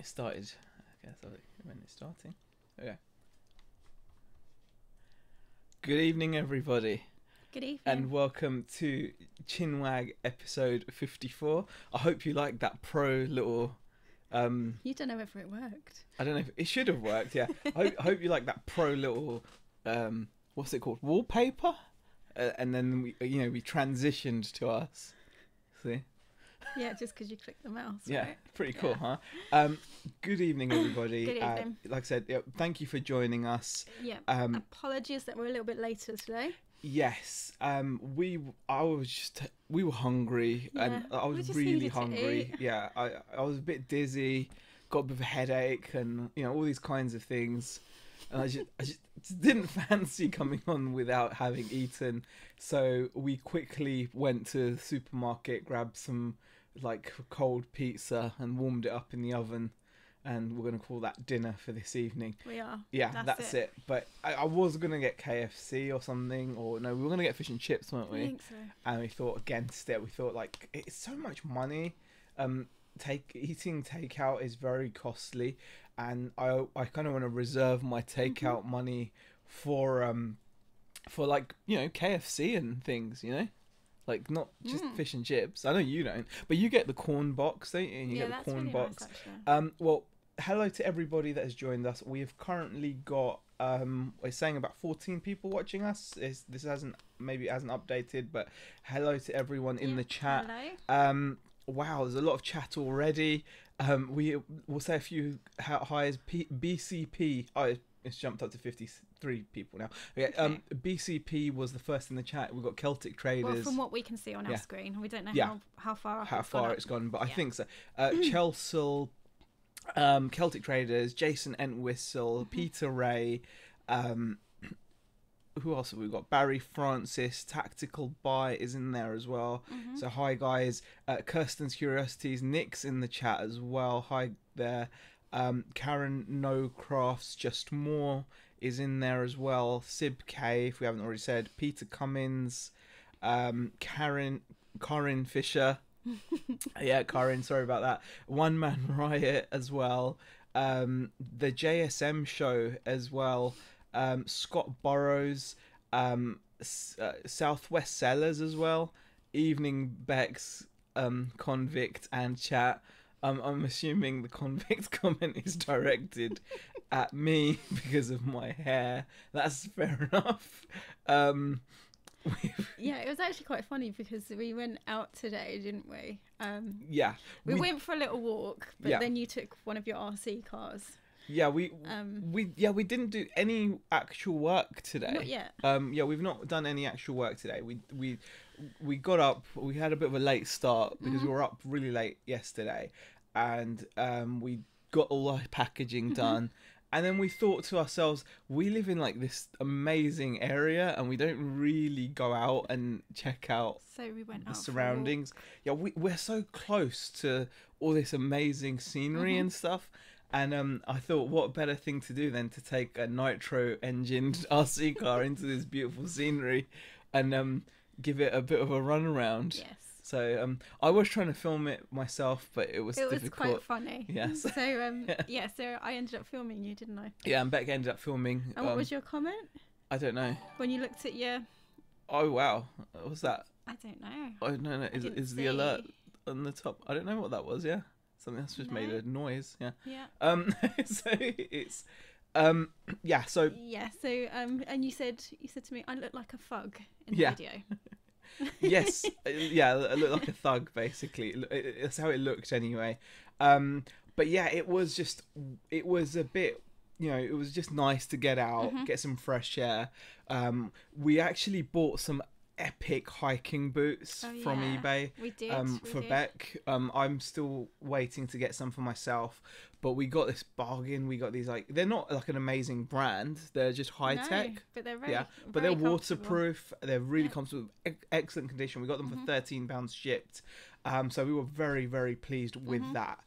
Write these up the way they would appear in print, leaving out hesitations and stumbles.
started. I guess when it's starting. Okay. Good evening, everybody. Good evening. And welcome to Chinwag episode 54. I hope you like that pro little... You don't know whether it worked. I don't know if it should have worked, yeah. I hope you like that pro little... what's it called? Wallpaper? And then we transitioned to us. See? Yeah, just because you clicked the mouse. Yeah, right? pretty cool, huh? Good evening, everybody. Good evening. Like I said, thank you for joining us. Yeah. Apologies that we're a little bit later today. Yes. We were hungry, Yeah, and I we was just really needed to hungry. eat. Yeah, I was a bit dizzy, got a bit of a headache, and all these kinds of things. And I just didn't fancy coming on without having eaten. So we quickly went to the supermarket, grabbed some cold pizza and warmed it up in the oven, and we're going to call that dinner for this evening. We are. Yeah, that's it. But I was going to get KFC or something, or no, we were going to get fish and chips, weren't we? I think so. And we thought against it. We thought it's so much money. Eating takeout is very costly, and I kind of want to reserve my takeout money for KFC and things, not just fish and chips. I know you don't, but you get the corn box, don't you? And you get the corn really box. Nice, well, hello to everybody that has joined us. We have currently got we're saying about 14 people watching us. This hasn't updated, but hello to everyone in the chat. Hello. Wow, there's a lot of chat already. We'll say a few high as BCP. Oh, it's jumped up to 53 people now. Okay. BCP was the first in the chat. We've got Celtic Traders. Well, from what we can see on our screen, we don't know how far up it's gone, but I think so. Chelsea, Celtic Traders, Jason Entwistle, Peter Ray. Who else have we got? Barry Francis, Tactical Buy is in there as well. So hi guys. Kirsten's Curiosities, Nick's in the chat as well. Hi there. Karen No Crafts, Just More is in there as well. Sib K, if we haven't already said. Peter Cummins, Corinne Fisher. Yeah, Corinne, sorry about that. One Man Riot as well. The JSM show as well. Scott Burrows, Southwest Sellers as well. Evening Bex, Convict and chat. I'm assuming the Convict comment is directed at me because of my hair. That's fair enough. Yeah, it was actually quite funny because we went out today, didn't we? Yeah. We went for a little walk, but then you took one of your RC cars. Yeah, we didn't do any actual work today. Not yet. We've not done any actual work today. We got up. We had a bit of a late start because we were up really late yesterday, and we got all our packaging done. And then we thought to ourselves, we live in this amazing area, and we don't really go out and check out we went the out surroundings. Yeah, we're so close to all this amazing scenery and stuff. And I thought, what better thing to do than to take a nitro-engined RC car into this beautiful scenery and give it a bit of a run around. Yes. So I was trying to film it myself, but it was difficult. It was quite funny. Yes. So so I ended up filming you, didn't I? Yeah, and Beck ended up filming. And what was your comment? I don't know. When you looked at your... Oh wow, what was that? I don't know. Oh no, is the alert on the top? I don't know what that was. Yeah. Something that's just made a noise, yeah. Yeah. So it's, yeah. So. Yeah. So and you said to me, I look like a thug in the video. Yes. Yeah. I look like a thug, basically. That's how it looked, anyway. But yeah, it was a bit. It was just nice to get out, get some fresh air. We actually bought some epic hiking boots from eBay. We did for Beck. I'm still waiting to get some for myself, but we got this bargain. We got these they're not an amazing brand, they're just high tech, but they're very but they're waterproof, they're really comfortable, excellent condition. We got them for £13 shipped, so we were very, very pleased with that.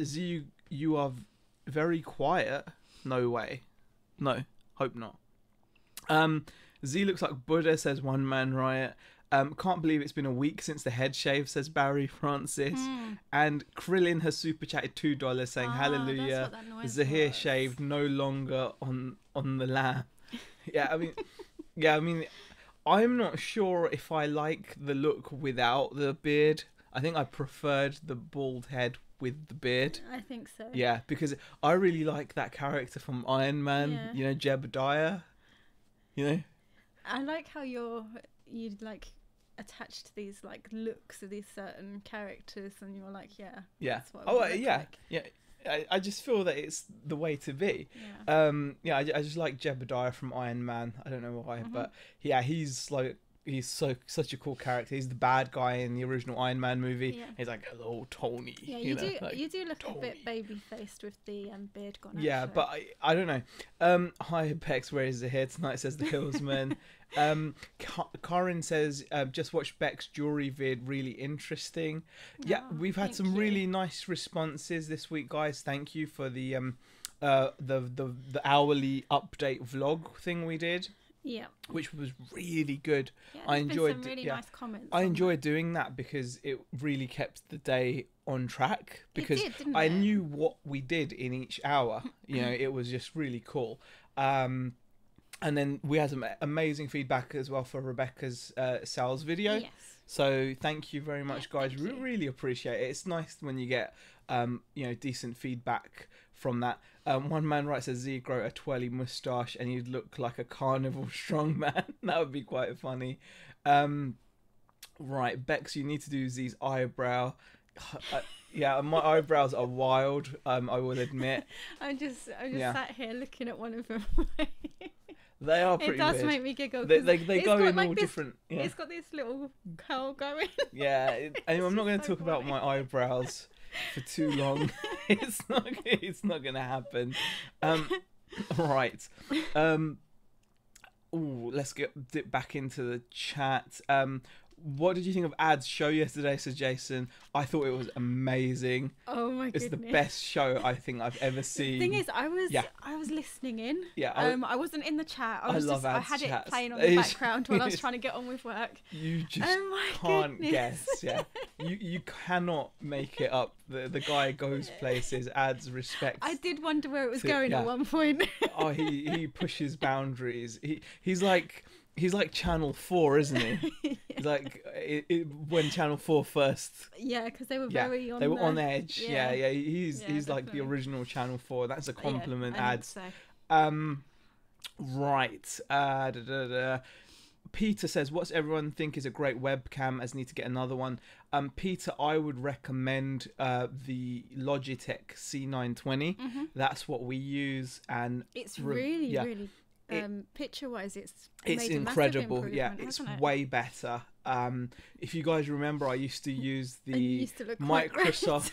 Z, you are very quiet. No way. No, hope not. Z looks like Buddha, says One Man Riot. Can't believe it's been a week since the head shave, says Barry Francis. And Krillin has super chatted $2 saying, hallelujah, that's what that noise Zaheer was. shaved, no longer on the lamb. I mean, I'm not sure if I like the look without the beard. I think I preferred the bald head with the beard. I think so. Yeah, because I really like that character from Iron Man, Yeah. you know, Jebediah. You know? I like how you like attached to these like looks of these certain characters, and you're like, yeah. That's what I would look like. Yeah. I just feel that it's the way to be. Yeah. I just like Jebediah from Iron Man. I don't know why, but yeah, he's such a cool character. He's the bad guy in the original Iron Man movie. Yeah. He's like, hello, Tony. Yeah, you do look Tony. A bit baby faced with the beard gone. Yeah, actually. but I don't know. Hi Bex, where is the here tonight? Says the Hillsman. Karen says, just watched Beck's jewelry vid, really interesting. Yeah, we've had some really nice responses this week, guys. Thank you for the hourly update vlog thing we did. Yeah, which was really good. Yeah, I enjoyed some really nice comments. I enjoyed doing that because it really kept the day on track, because I knew what we did in each hour. You know, it was just really cool. And then we had some amazing feedback as well for Rebecca's sales video. Yes. So thank you very much, guys. We really appreciate it. It's nice when you get decent feedback from that. One man writes, says Z grow a twirly moustache and you'd look like a carnival strongman. That would be quite funny. Right, Bex, you need to do Z's eyebrow. Yeah, my eyebrows are wild. I will admit. I'm just sat here looking at one of them. They are pretty weird. It does make me giggle. They go in all different. Yeah. It's got this little curl going. Yeah, I'm not going to talk about my eyebrows for too long. It's not going to happen. Right. Let's dip back into the chat. What did you think of Ad's show yesterday, says Jason? I thought it was amazing. Oh my goodness. It's the best show I think I've ever seen. The thing is, I was listening in. Yeah. I wasn't in the chat. I had chats. it playing on the background while I was trying to get on with work. You just can't guess. Yeah. You cannot make it up. The guy goes places, adds respect. I did wonder where it was going at one point. Oh, he pushes boundaries. He's like Channel 4, isn't he? Yeah. He's like when Channel 4 first. Yeah, because they were very on. They were on edge. Yeah. He's definitely. like the original Channel 4. That's a compliment, I Ads. think so. Right. Peter says, "What's everyone think is a great webcam? As need to get another one." Peter, I would recommend the Logitech C920. That's what we use, and it's really. Picture-wise, it's incredible. Yeah, it's way better. If you guys remember, I used to use the Microsoft.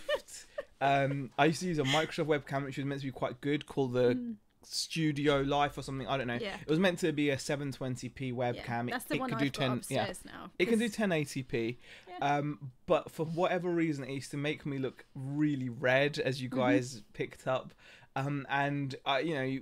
I used to use a Microsoft webcam, which was meant to be quite good, called the Studio Life or something. I don't know. Yeah. It was meant to be a 720p webcam. Yeah, that's the one I've got upstairs now. It can do 1080p. Yeah. But for whatever reason, it used to make me look really red, as you guys picked up. And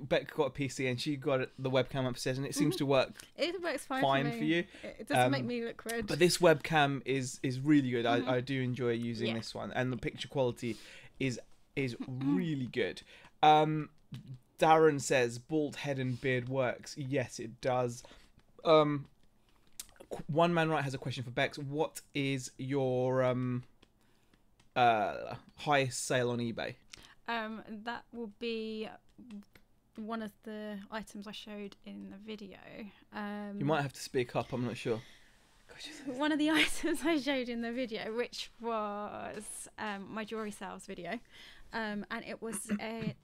Beck got a PC and she got the webcam upstairs, and it seems to work. It works fine for you. It doesn't make me look red. But this webcam is really good. I do enjoy using this one, and the picture quality is really good. Darren says bald head and beard works. Yes, it does. One man right has a question for Bex. What is your highest sale on eBay? That will be one of the items I showed in the video. You might have to speak up, I'm not sure. One of the items I showed in the video, which was my jewellery sales video, and it was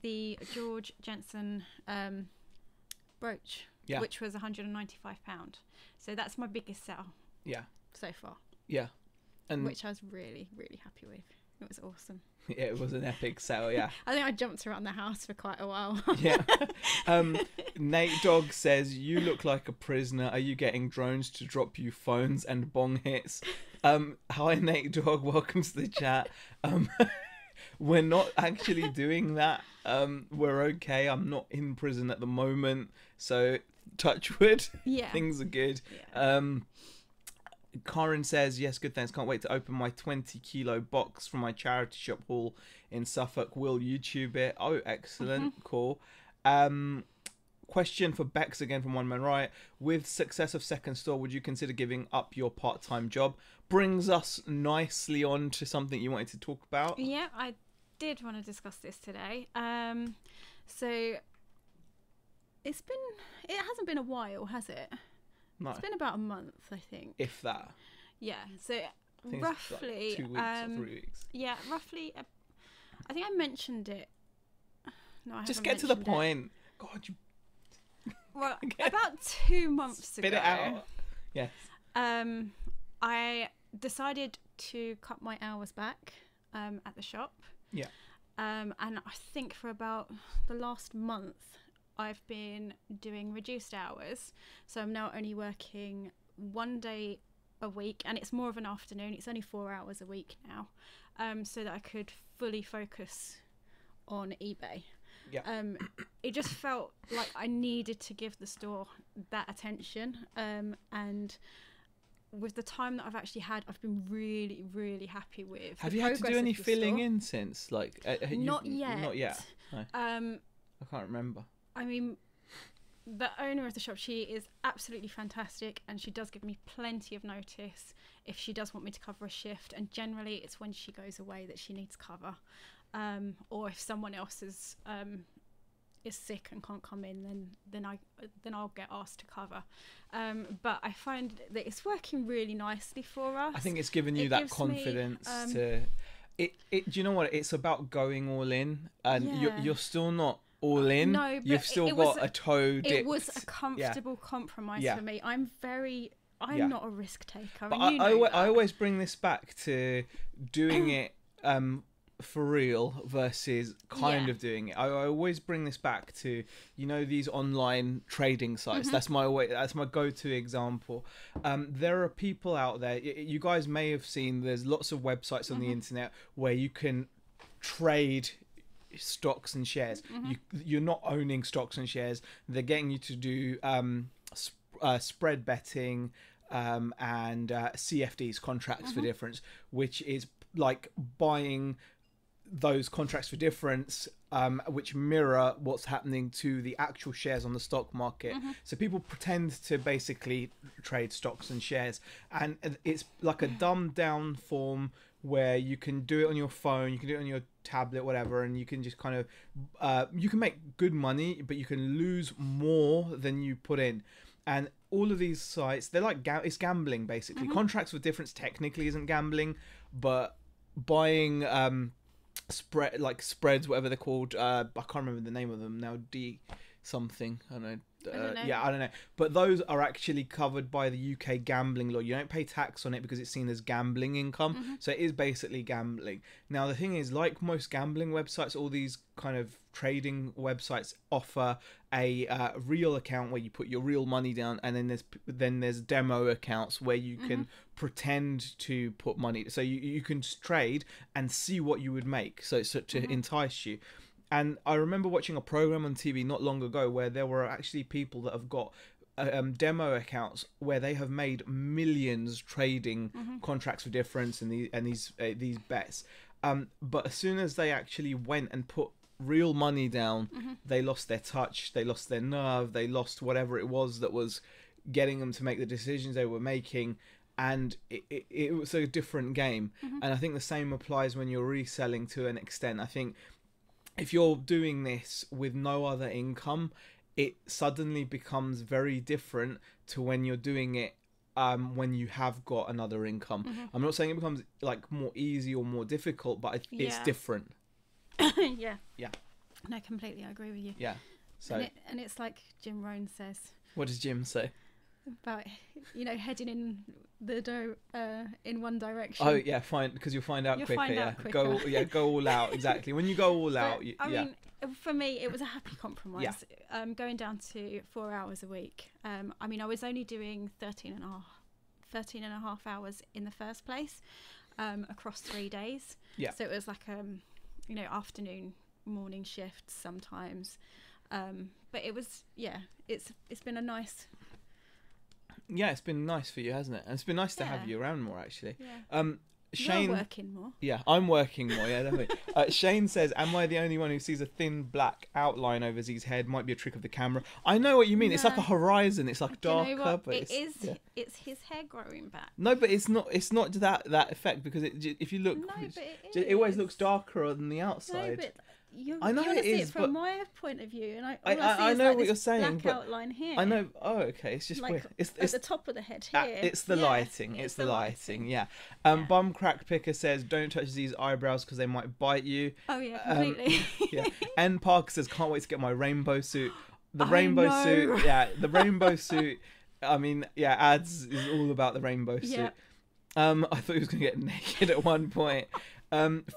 the George Jensen brooch, which was £195. So that's my biggest sale so far. Yeah. And which I was really, really happy with. It was awesome. Yeah, it was an epic sale, yeah. I think I jumped around the house for quite a while. Yeah. Nate Dog says, you look like a prisoner. Are you getting drones to drop you phones and bong hits? Hi, Nate Dog. Welcome to the chat. We're not actually doing that. We're okay. I'm not in prison at the moment. So, touch wood. Yeah. Things are good. Yeah. Karen says, yes, good, thanks. Can't wait to open my 20-kilo box from my charity shop haul in Suffolk. Will YouTube it? Oh, excellent. Cool. Question for Bex again from One Man Riot. With success of second store, would you consider giving up your part-time job? Brings us nicely on to something you wanted to talk about. Yeah, I did want to discuss this today. So it hasn't been a while, has it? No. It's been about a month, I think. If that. Yeah. So roughly, like 2 weeks or 3 weeks. Yeah, roughly. I think I mentioned it. No, I Just haven't get to the mentioned it. point. God, you. Well, about 2 months Spit ago. it out. Yes. I decided to cut my hours back at the shop. Yeah. And I think for about the last month, I've been doing reduced hours. So I'm now only working 1 day a week, and it's more of an afternoon. It's only 4 hours a week now, so that I could fully focus on eBay. Yeah. It just felt like I needed to give the store that attention, and with the time that I've actually had, I've been really, really happy with. Have you had to do any filling in since? Like, not yet. Not yet. No. I can't remember. I mean, the owner of the shop, she is absolutely fantastic, and she does give me plenty of notice if she does want me to cover a shift, and generally it's when she goes away that she needs cover, or if someone else is sick and can't come in, then I'll get asked to cover. But I find that it's working really nicely for us. I think it's given you that confidence to it. Do you know what? It's about going all in, and you're still not all in. No, but you've still got a toe dipped. It was a comfortable compromise for me. I'm not a risk taker. But and I always bring this back to doing it for real versus kind of doing it. I always bring this back to, these online trading sites. That's my go-to example. There are people out there, you guys may have seen, there's lots of websites on the internet where you can trade stocks and shares. You're not owning stocks and shares. They're getting you to do spread betting and CFDs, contracts for difference, which is like buying those contracts for difference, which mirror what's happening to the actual shares on the stock market. So people pretend to basically trade stocks and shares, and it's like a dumbed down form where you can do it on your phone, you can do it on your tablet, whatever, and you can just kind of you can make good money, but you can lose more than you put in. And all of these sites, they're like it's gambling basically. Contracts for difference technically isn't gambling, but buying spreads, whatever they're called, I can't remember the name of them now. D something, I don't know. I don't know. But those are actually covered by the UK gambling law. You don't pay tax on it because it's seen as gambling income. So it is basically gambling. Now, the thing is, like most gambling websites, all these kind of trading websites offer a real account where you put your real money down, and then there's demo accounts where you can pretend to put money. So you can trade and see what you would make. So it's to entice you. And I remember watching a program on TV not long ago where there were actually people that have got demo accounts where they have made millions trading contracts for difference and these bets. But as soon as they actually went and put real money down, they lost their touch, they lost their nerve, they lost whatever it was that was getting them to make the decisions they were making. And it was a different game. And I think the same applies when you're reselling to an extent. I think if you're doing this with no other income, it suddenly becomes very different to when you're doing it when you have got another income. I'm not saying it becomes like more easy or more difficult, but it's different. Yeah. Yeah. No, completely. I agree with you. Yeah. So. And it's like Jim Rohn says. What does Jim say? About heading in the in one direction. Oh yeah, fine, because you'll find out quicker. Go all out. Exactly. When you go all out, I mean, for me, it was a happy compromise. Going down to 4 hours a week. I mean, I was only doing 13 and a half hours in the first place, across 3 days. Yeah. So it was like afternoon, morning shifts sometimes. But it was it's been a nice Yeah, it's been nice for you, hasn't it? And it's been nice to have you around more, actually. Yeah. Shane, you're working more. Yeah, I'm working more. Yeah, definitely. Shane says, "Am I the only one who sees a thin black outline over Z's head? Might be a trick of the camera." I know what you mean. No. It's like a horizon. It's like darker, you know what? but it's his hair growing back. No, but it's not. It's not that effect because if you look, it always looks darker on the outside. No, but I know it is from my point of view, and I know what you're saying. Black outline here. I know. Oh, okay. It's just like weird. It's at the top of the head here. It's the lighting. It's the lighting. Yeah. Bum Crack Picker says, "Don't touch these eyebrows because they might bite you." Oh yeah, completely. Yeah. N Parker says, "Can't wait to get my rainbow suit." The rainbow suit. Yeah, the rainbow suit. I mean, yeah, ads is all about the rainbow suit. Yeah. I thought he was gonna get naked at one point.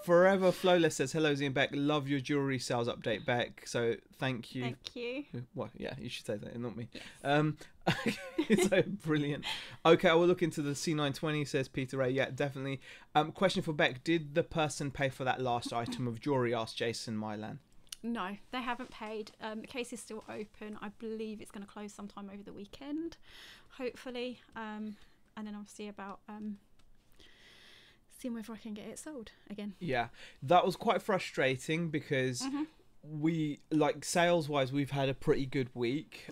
Forever Flawless says, "Hello, Z and Beck. Love your jewelry sales update, Beck. So thank you." Thank you. Well, yeah, you should say that, not me. Yes. So brilliant. Okay, I will look into the C920. Says Peter Ray. Yeah, definitely. Question for Beck: did the person pay for that last item of jewelry? Asked Jason Milan. No, they haven't paid. The case is still open. I believe it's going to close sometime over the weekend, hopefully. And then I'll see about seeing whether I can get it sold again. Yeah, that was quite frustrating because we, like, sales wise, we've had a pretty good week.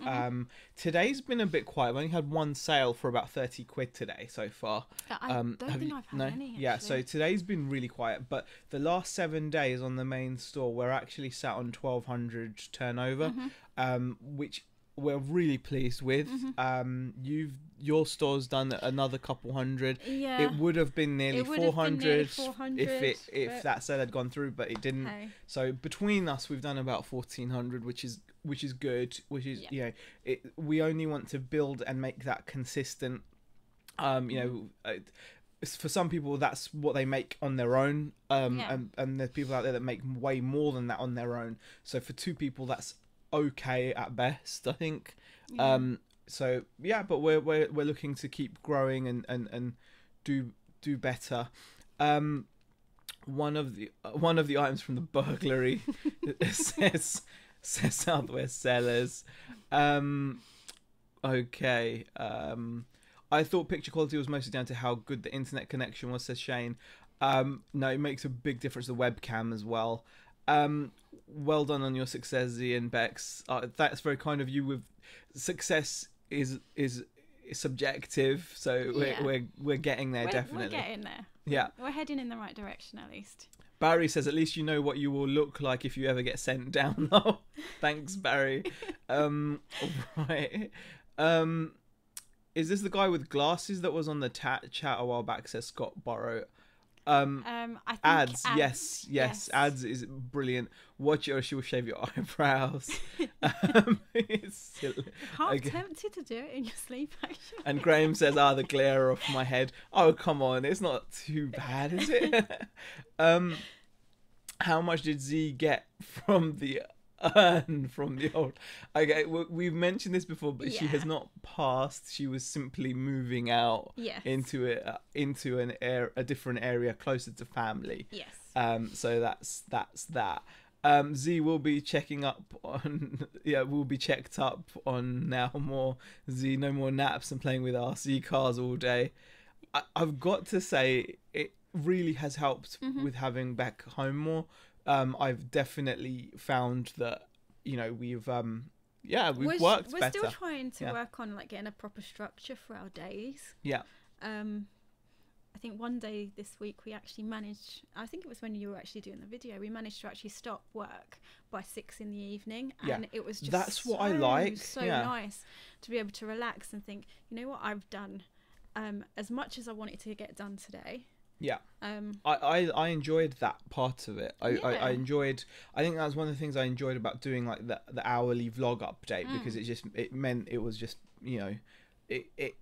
Today's been a bit quiet. We only had one sale for about 30 quid today so far. I don't think I've had any, actually. Yeah, so today's been really quiet, but the last 7 days on the main store we're actually sat on 1200 turnover, which we're really pleased with. Your store's done another couple hundred. Yeah, it would have been nearly 400 if but that sale had gone through, but it didn't. Hey. So between us, we've done about 1400, which is good. Which is we only want to build and make that consistent. For some people, that's what they make on their own. And there's people out there that make way more than that on their own. So for two people, that's okay at best, I think. So yeah, but we're looking to keep growing and do better. One of the items from the burglary says Southwest Sellers. Okay. I thought picture quality was mostly down to how good the internet connection was, says Shane. No, it makes a big difference, the webcam as well. Well done on your success, Z and Bex. That's very kind of you. With success is subjective, so we're getting there. Definitely, we're getting there. Yeah, we're heading in the right direction at least. Barry says, "At least you know what you will look like if you ever get sent down." Oh, thanks, Barry. Right. Is this the guy with glasses that was on the chat a while back? Says Scott Borrow. I think ads. Yes. Ads is brilliant. Watch it or she will shave your eyebrows. It's silly. Half tempted to do it in your sleep, actually. And Graham says, the glare off my head. Oh, come on. It's not too bad, is it? How much did Z get from the old? Okay, we've mentioned this before, but she has not passed. She was simply moving out into a different area closer to family. Yes. So that's that. Z will be checking up on will be checked up on now more. Z, no more naps and playing with RC cars all day. I've got to say it really has helped with having back home more. I've definitely found that we've worked better. We're still trying to work on getting a proper structure for our days. I think one day this week we actually managed, I think it was when you were actually doing the video, we managed to actually stop work by 6 p.m, and it was just that's what I like. So nice to be able to relax and think, you know what, I've done as much as I wanted to get done today. I enjoyed that part of it. I enjoyed. I think that was one of the things I enjoyed about doing the hourly vlog update, because it meant it was just it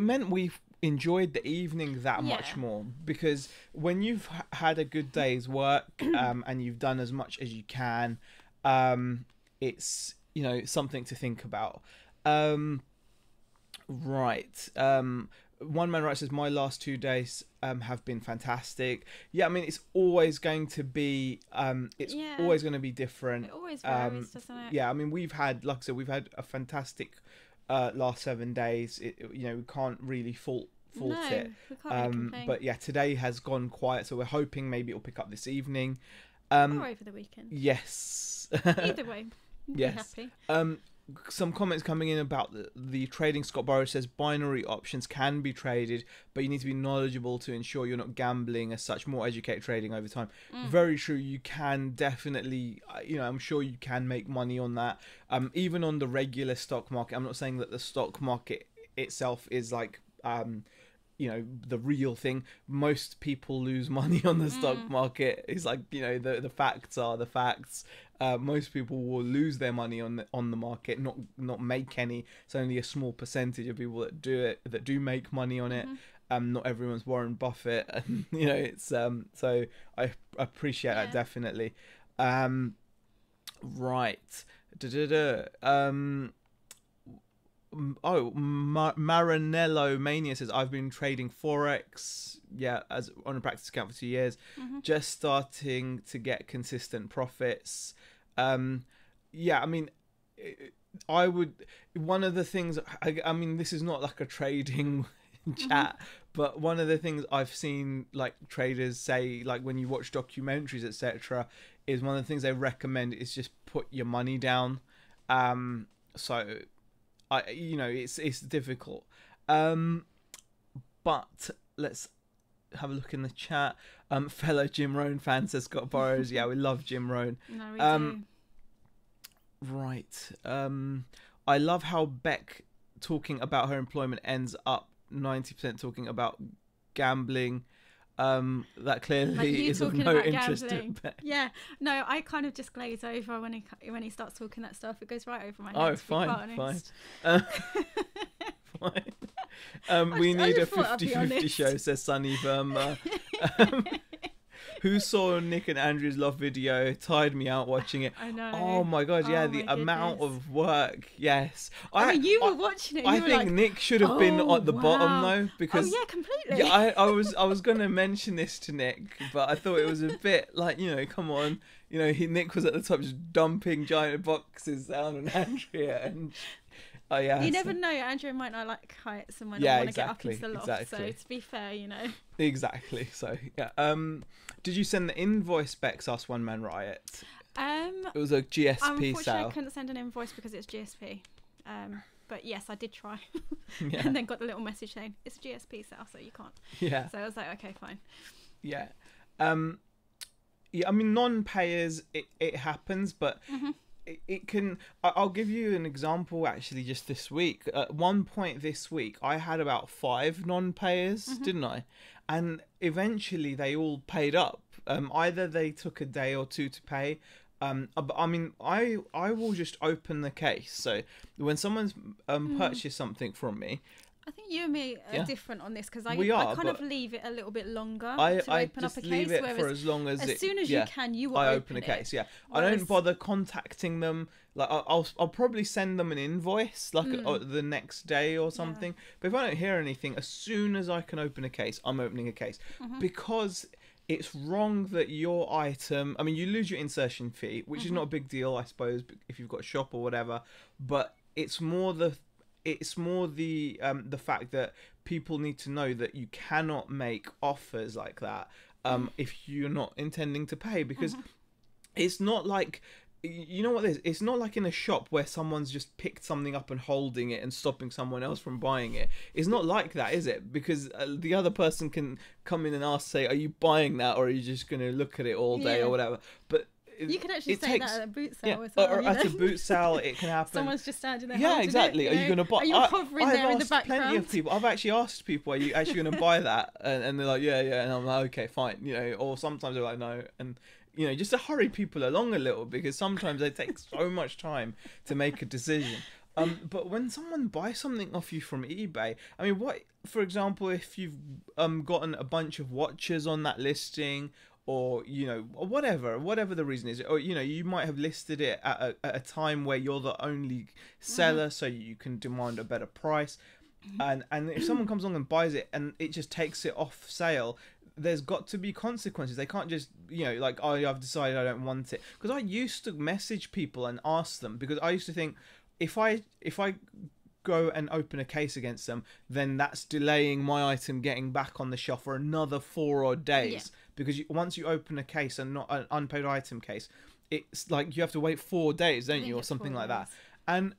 meant we enjoyed the evening that much more, because when you've had a good day's work and you've done as much as you can, it's something to think about. One man writes says, my last 2 days have been fantastic. I mean, it's always going to be always going to be different. It always varies, doesn't it? I mean, we've had, like I said, we've had a fantastic last 7 days. You know, we can't really fault No, it. we can't really complain. But yeah, today has gone quiet, so we're hoping maybe it'll pick up this evening. Or over the weekend. Yes. Either way, yes. be happy. Some comments coming in about the trading. Scott Burrows says binary options can be traded, but you need to be knowledgeable to ensure you're not gambling as such. More educated trading over time. Very true. You can definitely, you know, I'm sure you can make money on that. Even on the regular stock market. I'm not saying that the stock market itself is like, you know, the real thing. Most people lose money on the stock market. It's like, you know, the facts are the facts. Most people will lose their money on the market, not make any. It's only a small percentage of people that do make money on it. Not everyone's Warren Buffett, and you know, it's so I appreciate that definitely. Right. Marinello Mania says, I've been trading Forex, as on a practice account for 2 years, just starting to get consistent profits. I mean, I would, one of the things, I mean, this is not like a trading chat, but one of the things I've seen like traders say, like when you watch documentaries, etc., is one of the things they recommend is just put your money down. So you know, it's difficult. But let's have a look in the chat. Fellow Jim Rohn fan says Scott Burrows. Yeah, we love Jim Rohn. No, we do. Right. I love how Beck talking about her employment ends up 90% talking about gambling. That clearly like is of no interest to Beck. Yeah, no, I kind of just glaze over when he starts talking that stuff. It goes right over my head. Oh, fine. We need a 50-50 show, says Sunny Verma. Who saw Nick and Andrew's love video? Tired me out watching it. I know. Oh my god, yeah, the amount of work. Yes. I mean, you were watching it. I think Nick should have been at the bottom though, because completely. Yeah, I was gonna mention this to Nick, but I thought it was a bit like, you know, come on, you know, Nick was at the top just dumping giant boxes down on Andrea, and you never know. Andrea might not like heights and might not want to get up into the loft. So to be fair, you know. Exactly. So yeah. Did you send the invoice, Bex? Asked One Man Riot. It was a GSP unfortunately, sale. I couldn't send an invoice because it's GSP. But yes, I did try, and then got the little message saying it's a GSP sale, so you can't. Yeah. So I was like, okay, fine. Yeah. Yeah. I mean, non-payers, it happens, but. It can. I'll give you an example actually just this week. At one point this week I had about 5 non-payers, didn't I? And eventually they all paid up. Either they took a day or 2 to pay. But I mean, I will just open the case. So when someone's purchased something from me, I think you and me are different on this because I kind of leave it a little bit longer I to open up a case. Leave it for as long as soon as you can, you will open a case. Yeah, I don't bother contacting them. Like I'll probably send them an invoice like the next day or something. But if I don't hear anything, as soon as I can open a case, I'm opening a case because it's wrong that your item. I mean, you lose your insertion fee, which is not a big deal, I suppose, if you've got a shop or whatever. But it's more the fact that people need to know that you cannot make offers like that if you're not intending to pay, because it's not like, you know what it is? It's not like in a shop where someone's just picked something up and holding it and stopping someone else from buying it. It's not like that, is it? Because the other person can come in and ask, say, are you buying that, or are you just going to look at it all day or whatever? But you can actually say that at a boot sale as well. Or at a boot sale, it can happen. Someone's just standing there. Yeah, exactly. Are you going to buy? Are you hovering there in the background? Plenty of people. I've actually asked people, "Are you actually going to buy that?" And they're like, "Yeah, yeah." And I'm like, "Okay, fine." You know, or sometimes they're like, "No." And you know, just to hurry people along a little, because sometimes they take so much time to make a decision. But when someone buys something off you from eBay, I mean, what? For example, if you've gotten a bunch of watches on that listing, or you know, whatever the reason is, or you know, you might have listed it at a time where you're the only seller, so you can demand a better price, and if someone comes along and buys it and it just takes it off sale, there's got to be consequences. They can't just, you know, like, oh, I've decided I don't want it. Because I used to message people and ask them, because I used to think, if I go and open a case against them, then that's delaying my item getting back on the shelf for another 4 odd days. Because once you open a case and not an unpaid item case, it's like you have to wait 4 days, don't you, or something like that. And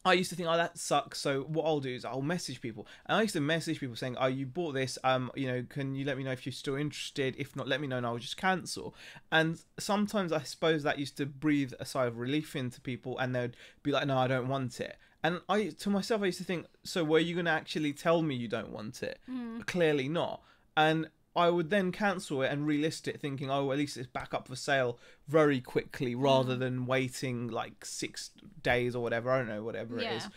I used to think, oh, that sucks. So what I'll do is I'll message people. And I used to message people saying, oh, you bought this. You know, can you let me know if you're still interested? If not, let me know and I'll just cancel. And sometimes I suppose that used to breathe a sigh of relief into people, and they'd be like, no, I don't want it. And to myself, I used to think, so were you going to actually tell me you don't want it? Clearly not. And I would then cancel it and relist it thinking, oh, at least it's back up for sale very quickly, rather than waiting like 6 days or whatever, I don't know, whatever it is,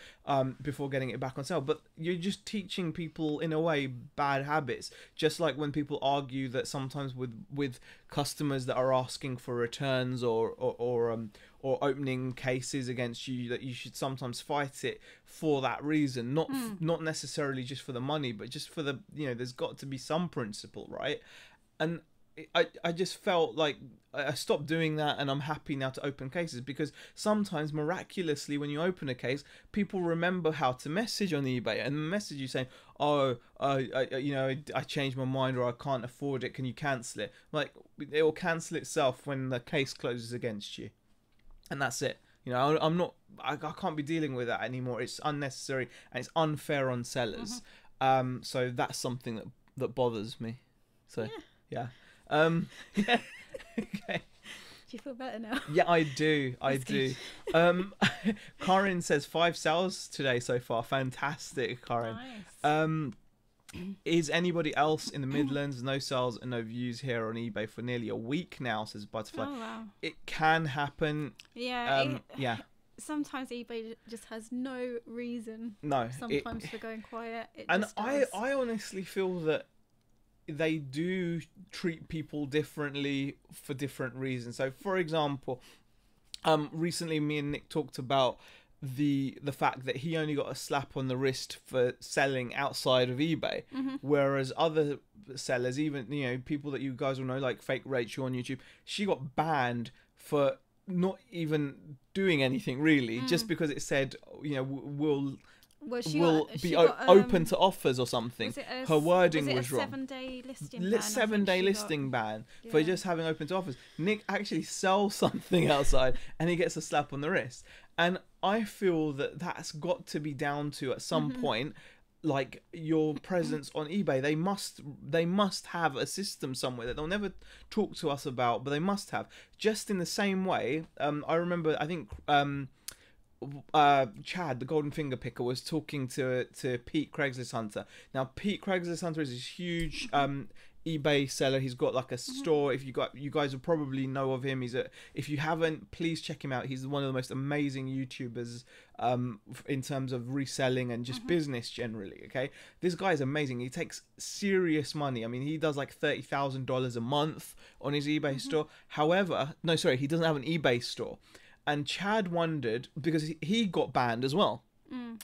before getting it back on sale. But you're just teaching people, in a way, bad habits. Just like when people argue that sometimes with customers that are asking for returns or opening cases against you, that you should sometimes fight it for that reason, not necessarily just for the money, but just for the, you know, there's got to be some principle, right? And I just felt like I stopped doing that, and I'm happy now to open cases, because sometimes miraculously when you open a case, people remember how to message on eBay and message you saying, oh, you know, I changed my mind, or I can't afford it, can you cancel it? Like, it will cancel itself when the case closes against you. And that's it. You know, I can't be dealing with that anymore. It's unnecessary and it's unfair on sellers. So that's something that bothers me. So yeah. Yeah. Okay. Do you feel better now? Yeah, I do. Karin says 5 sales today so far. Fantastic, Karin. Nice. Is anybody else in the Midlands? No sales and no views here on eBay for nearly a week now, says Butterfly. Oh, wow. It can happen. Yeah. Yeah. Sometimes eBay just has no reason. No. Sometimes for going quiet. I honestly feel that they do treat people differently for different reasons. So, for example, recently me and Nick talked about the fact that he only got a slap on the wrist for selling outside of eBay, whereas other sellers, even, you know, people that you guys will know, like Fake Rachel on YouTube, she got banned for not even doing anything really, just because it said, you know, will be open to offers or something. Her wording was wrong. 7-day listing ban. 7-day listing ban for just having open to offers. Nick actually sells something outside and he gets a slap on the wrist. And I feel that that's got to be down to, at some point, like, your presence on eBay. They must have a system somewhere that they'll never talk to us about, but they must have. Just in the same way, I remember, I think Chad, the Golden Finger Picker, was talking to Pete Craigslist Hunter. Now, Pete Craigslist Hunter is this huge eBay seller. He's got like a store. If you guys will probably know of him. If you haven't, please check him out. He's one of the most amazing YouTubers in terms of reselling and just business generally. Okay, this guy is amazing. He takes serious money. I mean, he does like $30,000 a month on his eBay store. However, no, sorry, he doesn't have an eBay store. And Chad wondered, because he got banned as well.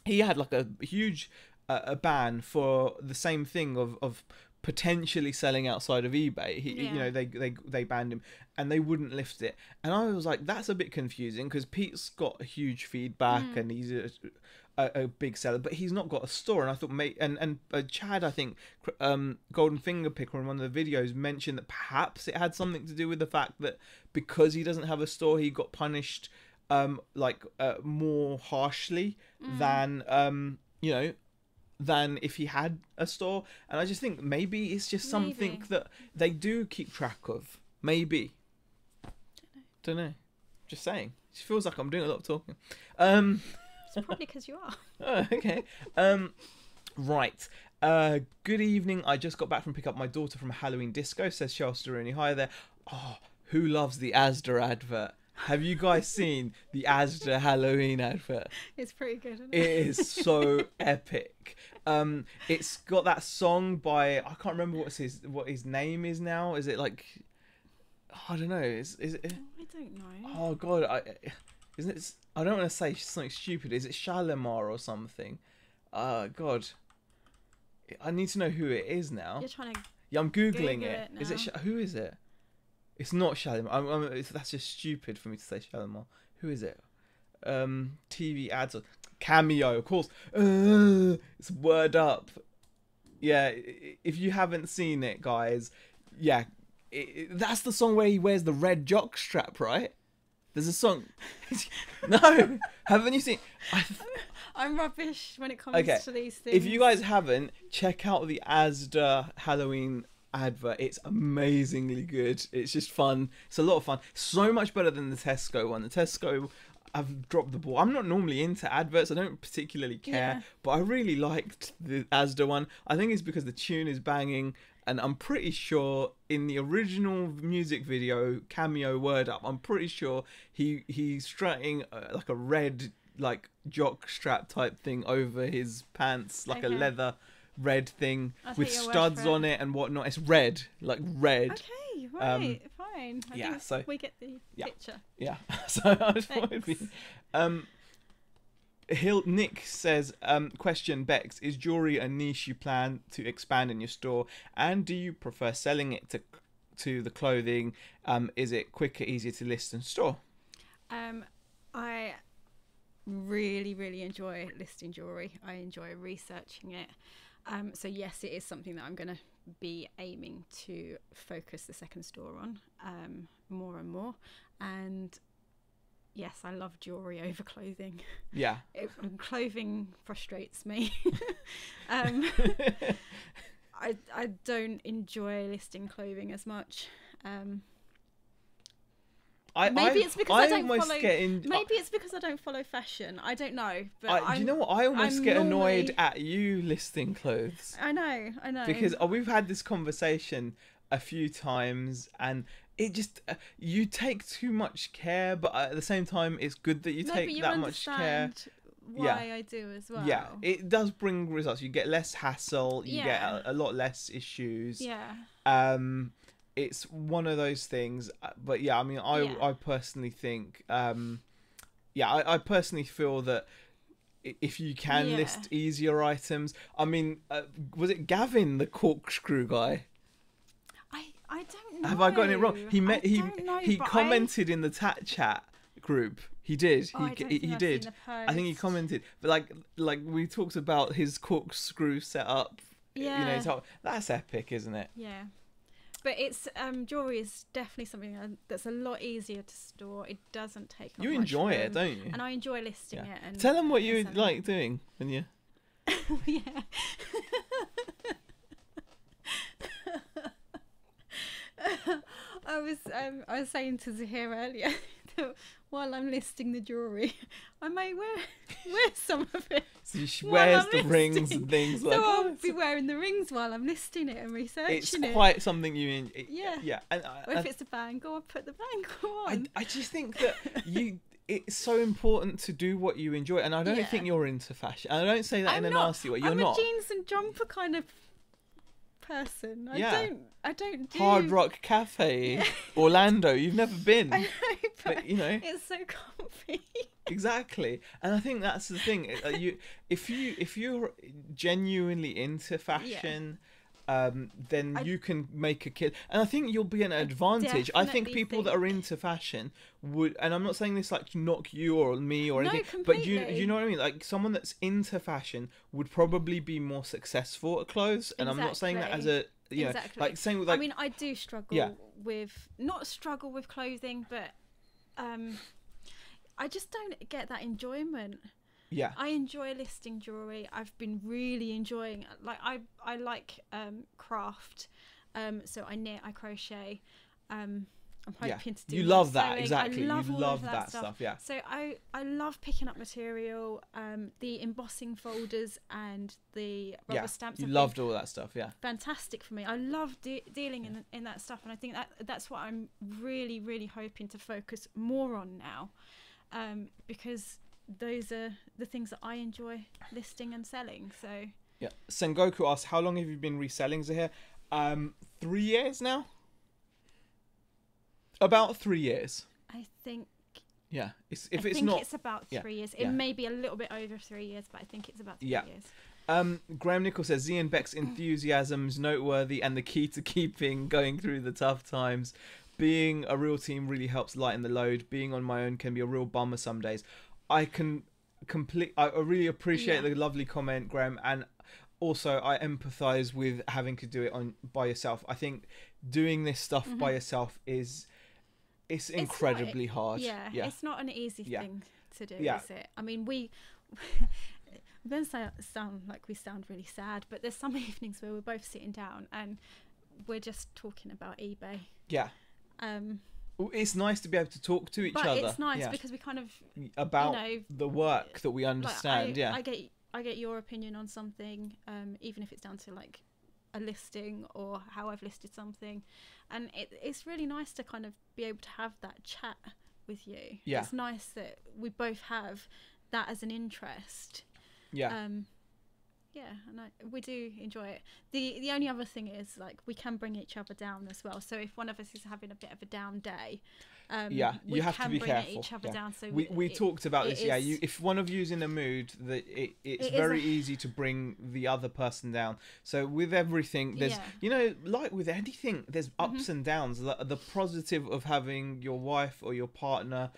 He had like a huge a ban for the same thing of potentially selling outside of eBay. You know, they banned him and they wouldn't lift it. And I was like, that's a bit confusing, because Pete's got a huge feedback and he's a big seller, but he's not got a store. And I thought, and Chad, I think, Golden Finger Picker, in one of the videos, mentioned that perhaps it had something to do with the fact that because he doesn't have a store, he got punished more harshly than you know, than if he had a store. And I just think maybe it's just something that they do keep track of. Maybe. Don't know. Just saying. It feels like I'm doing a lot of talking. It's probably because you are. Oh, okay. Right. Good evening. I just got back from pick up my daughter from a Halloween disco, says Chelsea Rooney. Hi there. Oh, who loves the Asda advert? Have you guys seen the Asda Halloween advert? It's pretty good, isn't it? It is so epic. It's got that song by, I can't remember what his name is now. Is it like, I don't know. Is it? I don't know. Oh God, isn't it? I don't want to say something stupid. Is it Shalimar or something? God, I need to know who it is now. You're trying to. Yeah, I'm googling Google it. it Is it? Who is it? It's not Shalimar. That's just stupid for me to say Shalimar. Who is it? TV ads. Cameo, of course. It's Word Up. Yeah, if you haven't seen it, guys, yeah, that's the song where he wears the red jock strap, right? There's a song. No, haven't you seen? I'm rubbish when it comes to these things. If you guys haven't, check out the Asda Halloween advert. It's amazingly good. It's just fun. It's a lot of fun. So much better than the Tesco one. The Tesco, I've dropped the ball. I'm not normally into adverts. I don't particularly care, but I really liked the Asda one. I think it's because the tune is banging, and I'm pretty sure in the original music video, Cameo Word Up, I'm pretty sure he's strutting like a red like jock strap type thing over his pants, like a leather red thing with studs on it and whatnot. It's red, like red. Okay, right, fine. I think so we get the picture. Yeah. So I just thought it'd be. Nick says, question, Bex, is jewelry a niche you plan to expand in your store, and do you prefer selling it to the clothing? Is it quicker, easier to list and store? I really enjoy listing jewelry. I enjoy researching it. So yes, it is something that I'm going to be aiming to focus the second store on more and more. And yes, I love jewelry over clothing. Yeah. Clothing frustrates me. I don't enjoy listing clothing as much. Maybe it's because I don't follow fashion. I don't know. But do you know what? I almost get annoyed at you listing clothes. I know. Because we've had this conversation a few times, and it just you take too much care, but at the same time, it's good that you take that much care. Why I do as well. Yeah, it does bring results. You get less hassle. You get a lot less issues. Yeah. It's one of those things, but yeah, I mean, I personally think, I personally feel that if you can list easier items, I mean, was it Gavin, the corkscrew guy? I don't know. Have I gotten it wrong? He commented in the chat group. He did. He did. I think he commented, but like we talked about his corkscrew setup. Yeah. You know, that's epic, isn't it? Yeah. But it's jewelry is definitely something that's a lot easier to store. It doesn't take up You much enjoy room, it, don't you? And I enjoy listing it. And tell them what you like doing when you. Yeah. I was saying to Zaheer earlier that while I'm listing the jewelry, I may wear some of it. So she wears the rings and things like that. So I'll be wearing the rings while I'm listing it and researching it. It's quite something you... Yeah. And if it's a bangle, I'll put the bangle on. I just think that it's so important to do what you enjoy. And I don't think you're into fashion. And I don't say that in a nasty way. You're not. I'm a jeans and jumper kind of person. I don't do Hard Rock Cafe, Orlando. You've never been. I know, but you know, it's so comfy. Exactly, and I think that's the thing. If you're genuinely into fashion, then you can make a kid, and I think you'll be an advantage. I think people that are into fashion would, and I'm not saying this like to knock you or me or anything, but you know what I mean. Like someone that's into fashion would probably be more successful at clothes, and I'm not saying that as a like same with like. I mean, I do struggle with clothing, but I just don't get that enjoyment. Yeah, I enjoy listing jewelry. I've been really enjoying I like craft, so I knit, I crochet. I'm hoping to do. You love that, sewing. exactly. You love that stuff. Yeah. So I love picking up material, the embossing folders and the rubber stamps. You loved all that stuff. Yeah. Fantastic for me. I love dealing in that stuff, and I think that's what I'm really hoping to focus more on now, because those are the things that I enjoy listing and selling. So yeah. Sengoku asks, how long have you been reselling, Zaheer? 3 years now. About 3 years. I think. Yeah. It's about 3 years. It may be a little bit over 3 years, but I think it's about 3 years. Graham Nichols says, Z and Beck's enthusiasm's noteworthy and the key to keeping going through the tough times. Being a real team really helps lighten the load. Being on my own can be a real bummer some days. I can I really appreciate the lovely comment, Graham, and also I empathize with having to do it by yourself. I think doing this stuff by yourself it's incredibly hard. Yeah, it's not an easy thing to do, is it? I mean, we then sound like we sound really sad, but there's some evenings where we're both sitting down and we're just talking about eBay. Yeah. It's nice to be able to talk to each other. But it's nice because we kind of about the work that we understand. I get your opinion on something, even if it's down to like a listing or how I've listed something, and it's really nice to kind of be able to have that chat with you. Yeah, it's nice that we both have that as an interest. Yeah. Yeah, and we do enjoy it. The only other thing is, like, we can bring each other down as well. So if one of us is having a bit of a down day, you have to be careful. Each other down. So we talked about this. If one of you's in a mood, it's very easy to bring the other person down. So with everything, there's like with anything, there's ups and downs. The positive of having your wife or your partner,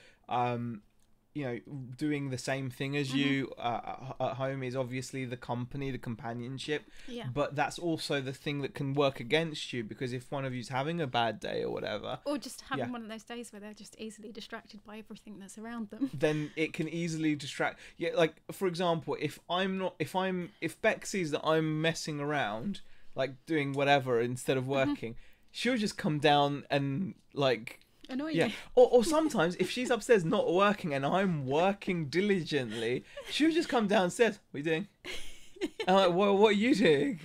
doing the same thing as you at home is obviously the company, the companionship. Yeah. But that's also the thing that can work against you, because if one of you's having a bad day or whatever, or just having one of those days where they're just easily distracted by everything that's around them, then it can easily distract. Yeah, like for example, if Beck sees that I'm messing around, like doing whatever instead of working, she'll just come down and like annoy you. Or sometimes if she's upstairs not working and I'm working diligently, she'll just come downstairs. What are you doing? I'm like, well, what are you doing?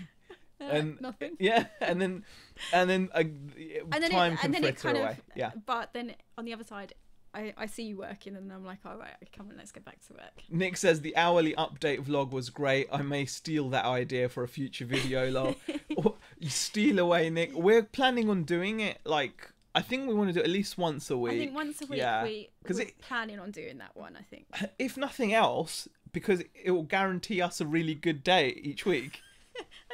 And nothing. Yeah, and then time can fritter away. Yeah. But then on the other side, I see you working and I'm like, all right, come on, let's get back to work. Nick says the hourly update vlog was great. I may steal that idea for a future video, lol. Or you steal away, Nick. We're planning on doing it like, I think we want to do it at least once a week. I think once a week we're planning on doing that one, I think. If nothing else, because it will guarantee us a really good day each week.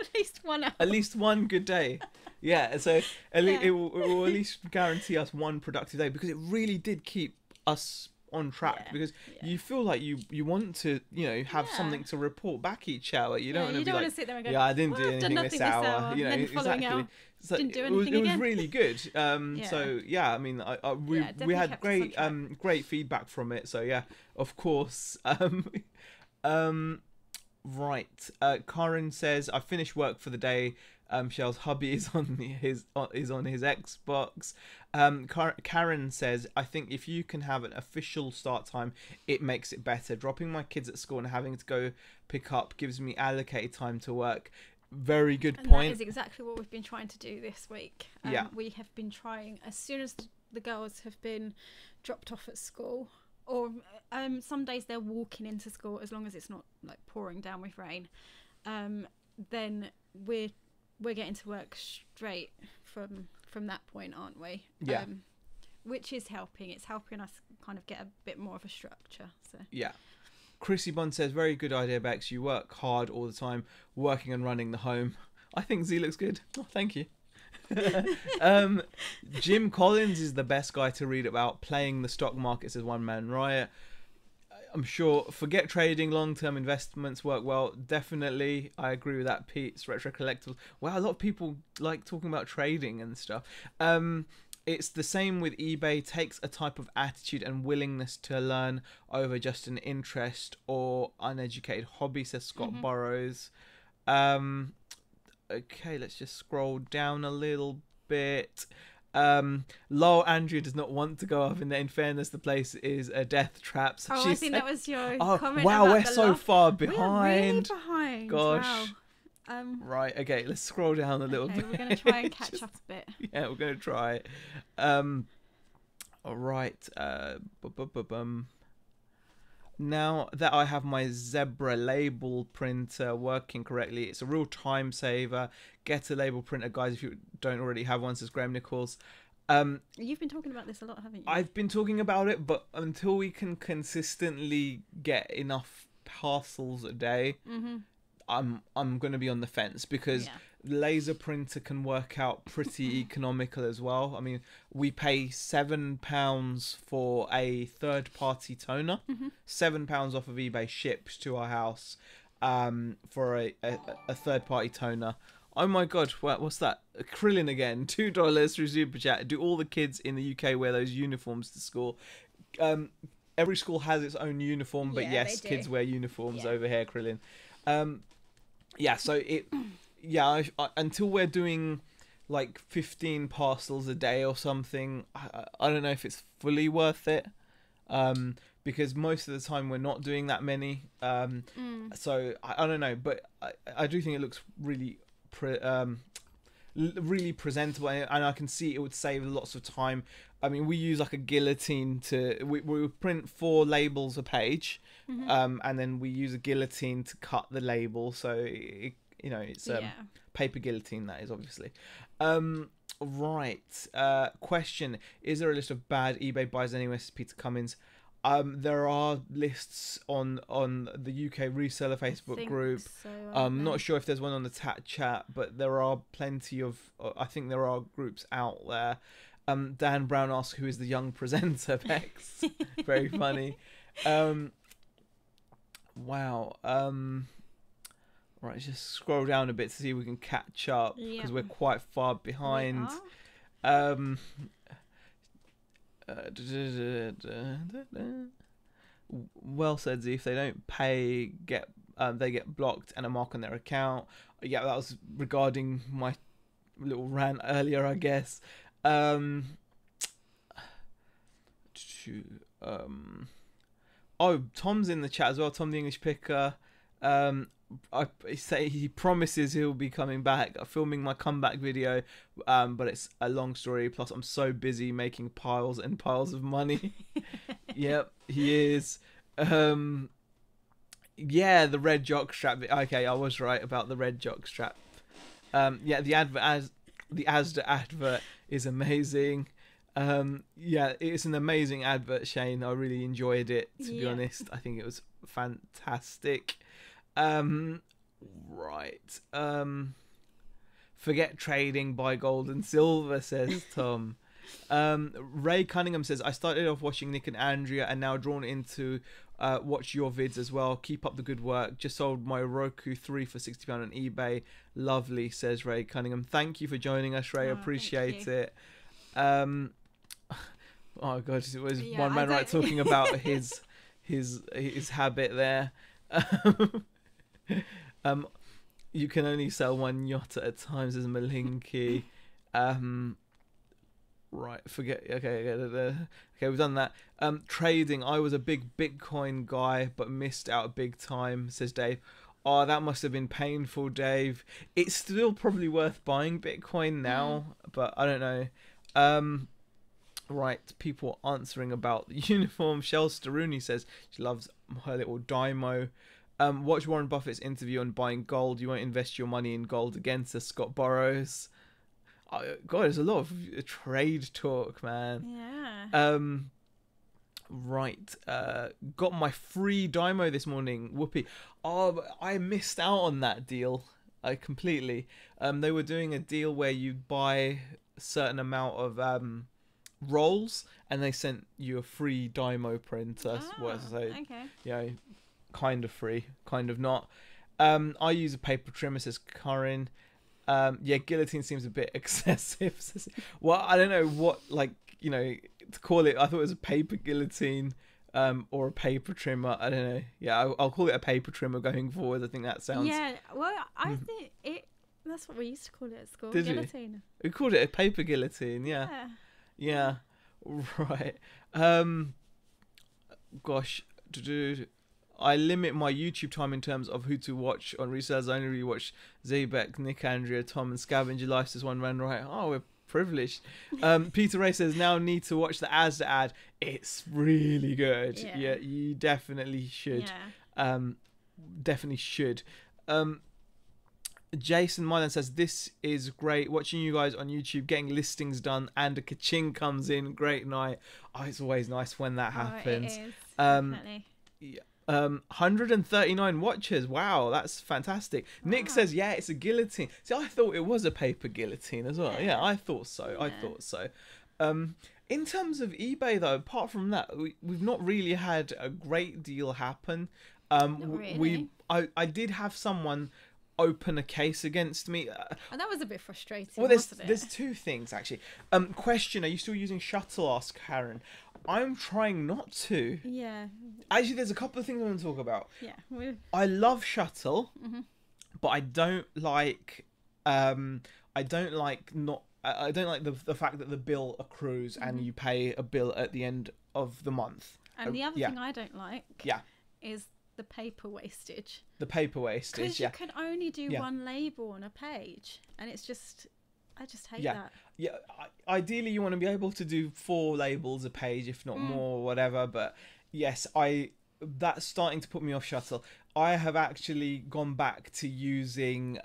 At least 1 hour. At least one good day. Yeah, so it will at least guarantee us one productive day, because it really did keep us on track, because you feel like you want to have something to report back each hour. You don't want to be like, sit there and go, I didn't do anything this hour. Exactly. Hour, so didn't do anything again. It was really good. So I mean, we had great feedback from it. So yeah, of course. Right. Karen says, I finished work for the day. Shell's hubby is on his Xbox. Karen says, I think if you can have an official start time, it makes it better. Dropping my kids at school and having to go pick up gives me allocated time to work. Very good point. That is exactly what we've been trying to do this week. We have been trying, as soon as the girls have been dropped off at school, or some days they're walking into school, as long as it's not like pouring down with rain, then we're getting to work straight from that point, aren't we? Yeah. Which is helping. It's helping us kind of get a bit more of a structure. So yeah. Chrissy Bond says, very good idea, Bex. You work hard all the time, working and running the home. I think Z looks good. Oh, thank you. Jim Collins is the best guy to read about playing the stock markets as one man riot. I'm sure forget trading, long-term investments work well. Definitely, I agree with that, Pete. It's retro collectibles. Wow, a lot of people like talking about trading and stuff. It's the same with eBay. Takes a type of attitude and willingness to learn over just an interest or uneducated hobby, says Scott Burrows. Okay, let's just scroll down a little bit. Lowell Andrea does not want to go up in fairness, the place is a death trap. So I think that was your comment. Wow, about we're so far behind. We're really behind. Gosh. Wow. Right, okay, let's scroll down a little bit. We're going to try and catch up a bit. Yeah, we're going to try. All right. Now that I have my Zebra label printer working correctly, it's a real time saver. Get a label printer, guys, if you don't already have one, says Graham Nichols. You've been talking about this a lot, haven't you? I've been talking about it, but until we can consistently get enough parcels a day, I'm going to be on the fence, because laser printer can work out pretty economical as well. I mean, we pay £7 for a third-party toner. £7 off of eBay shipped to our house for a third-party toner. Oh my god, what's that? Krillin again, $2 through Super Chat. Do all the kids in the UK wear those uniforms to school? Every school has its own uniform, but yes, kids wear uniforms over here, Krillin. Until we're doing like 15 parcels a day or something, I don't know if it's fully worth it. Because most of the time we're not doing that many. So I don't know, but I do think it looks really really presentable, and I can see it would save lots of time. I mean, we use like a guillotine we print 4 labels a page, and then we use a guillotine to cut the label, so it's paper guillotine, that is, obviously. Question: is there a list of bad eBay buys anywhere, says Peter Cummins? There are lists on the UK Reseller Facebook group. So, I'm not sure if there's one on the chat, but there are plenty of. I think there are groups out there. Dan Brown asks, "Who is the young presenter?" Bex, very funny. Wow. Right, just scroll down a bit to see if we can catch up, because we're quite far behind. Well said, Z. If they don't pay, they get blocked and a mark on their account. Yeah, that was regarding my little rant earlier, I guess. Tom's in the chat as well. Tom the English Picker. I say he promises he'll be coming back, filming my comeback video, but it's a long story. Plus, I'm so busy making piles and piles of money. Yep, he is. The red jockstrap. Okay, I was right about the red jockstrap. The Asda advert is amazing. It's an amazing advert, Shane. I really enjoyed it, to be honest. I think it was fantastic. Forget trading, buy gold and silver, says Tom. Ray Cunningham says, I started off watching Nick and Andrea and now drawn into watch your vids as well. Keep up the good work. Just sold my Roku 3 for £60 on eBay. Lovely, says Ray Cunningham. Thank you for joining us, Ray. Appreciate it. Oh god, it was one man right talking about his habit there. You can only sell one yacht at a time, says Malinky. Okay, we've done that. Trading, I was a big Bitcoin guy but missed out big time, says Dave. Oh, that must have been painful, Dave. It's still probably worth buying Bitcoin now, but I don't know. People answering about the uniform. Shell Staruni says she loves her little Dymo. Watch Warren Buffett's interview on buying gold. You won't invest your money in gold again, says Scott Burrows. God, there's a lot of trade talk, man. Yeah. Got my free Dymo this morning. Whoopee. Oh, I missed out on that deal. Completely. They were doing a deal where you buy a certain amount of rolls and they sent you a free Dymo printer. Okay. Kind of free, kind of not. I use a paper trimmer, says Karin. Guillotine seems a bit excessive. Well, I don't know what, to call it. I thought it was a paper guillotine or a paper trimmer. I don't know. Yeah, I'll call it a paper trimmer going forward. I think that sounds... Yeah, well, I think that's what we used to call it at school. Did guillotine. We called it a paper guillotine, yeah. Right. I limit my YouTube time in terms of who to watch on resellers. I only really watch Zebeck, Nick, Andrea, Tom, and Scavenger Life, says one man. Right. Oh, we're privileged. Peter Ray says, now need to watch the Asda ad. It's really good. Yeah, you definitely should. Definitely should. Jason Mylan says, this is great. Watching you guys on YouTube, getting listings done, and a ka-ching comes in. Great night. Oh, it's always nice when that happens. It is, definitely. 139 watches. Wow, that's fantastic. Nick says, yeah, it's a guillotine. See, I thought it was a paper guillotine as well. Yeah, I thought so. I thought so. In terms of eBay, though, apart from that, we've not really had a great deal happen. Not really. I did have someone open a case against me. And that was a bit frustrating. Well, wasn't it? there's two things actually. Question: are you still using Shuttle? Ask Karen. I'm trying not to. Yeah. Actually, there's a couple of things I want to talk about. Yeah. I love Shuttle, but I don't like. I don't like not. I don't like the fact that the bill accrues and you pay a bill at the end of the month. And the other thing I don't like. Is the paper wastage. The paper wastage. Because you can only do one label on a page, and it's just. I just hate that. Yeah, ideally you want to be able to do 4 labels a page, if not more, or whatever. But yes, that's starting to put me off Shuttle. I have actually gone back to using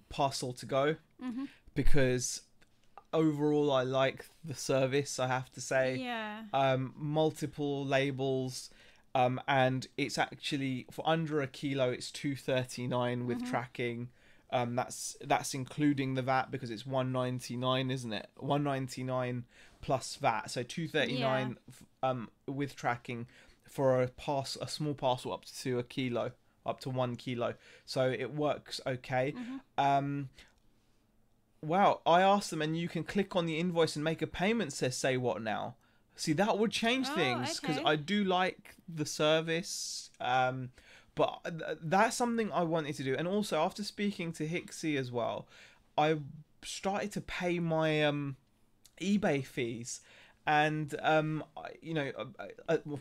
Parcel to Go because overall I like the service. I have to say, multiple labels. And it's actually for under a kilo, it's $2.39 with tracking. That's including the VAT because it's $1.99, isn't it? $1.99 plus VAT, so $2.39 with tracking for a small parcel up to a kilo, up to 1 kilo. So it works okay. Wow, I asked them, and you can click on the invoice and make a payment. Says say what now? See, that would change things because I do like the service. But that's something I wanted to do. And also, after speaking to Hixie as well, I started to pay my eBay fees. And,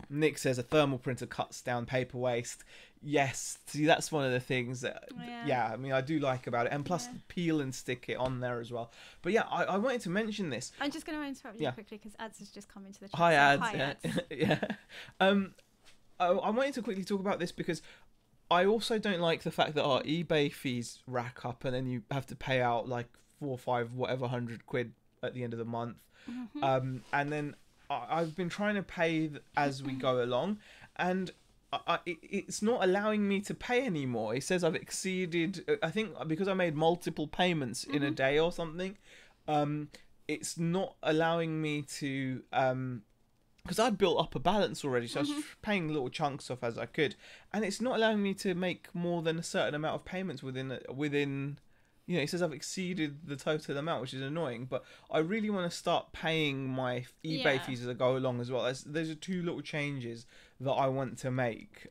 Nick says a thermal printer cuts down paper waste. Yes, see, that's one of the things that, I mean, I do like about it. And plus, peel and stick it on there as well. But yeah, I wanted to mention this. I'm just going to interrupt you quickly because Ads has just come into the chat. Hi, Ads. Hi, Ads. I wanted to quickly talk about this because I also don't like the fact that our eBay fees rack up and then you have to pay out like 4 or 5, whatever, £100 at the end of the month. And then I've been trying to pay as we go along, and it's not allowing me to pay anymore. It says I've exceeded, I think because I made multiple payments in a day or something, it's not allowing me to, because I'd built up a balance already, so I was paying little chunks off as I could, and it's not allowing me to make more than a certain amount of payments within. It says I've exceeded the total amount, which is annoying. But I really want to start paying my eBay fees as I go along as well. Those are 2 little changes that I want to make.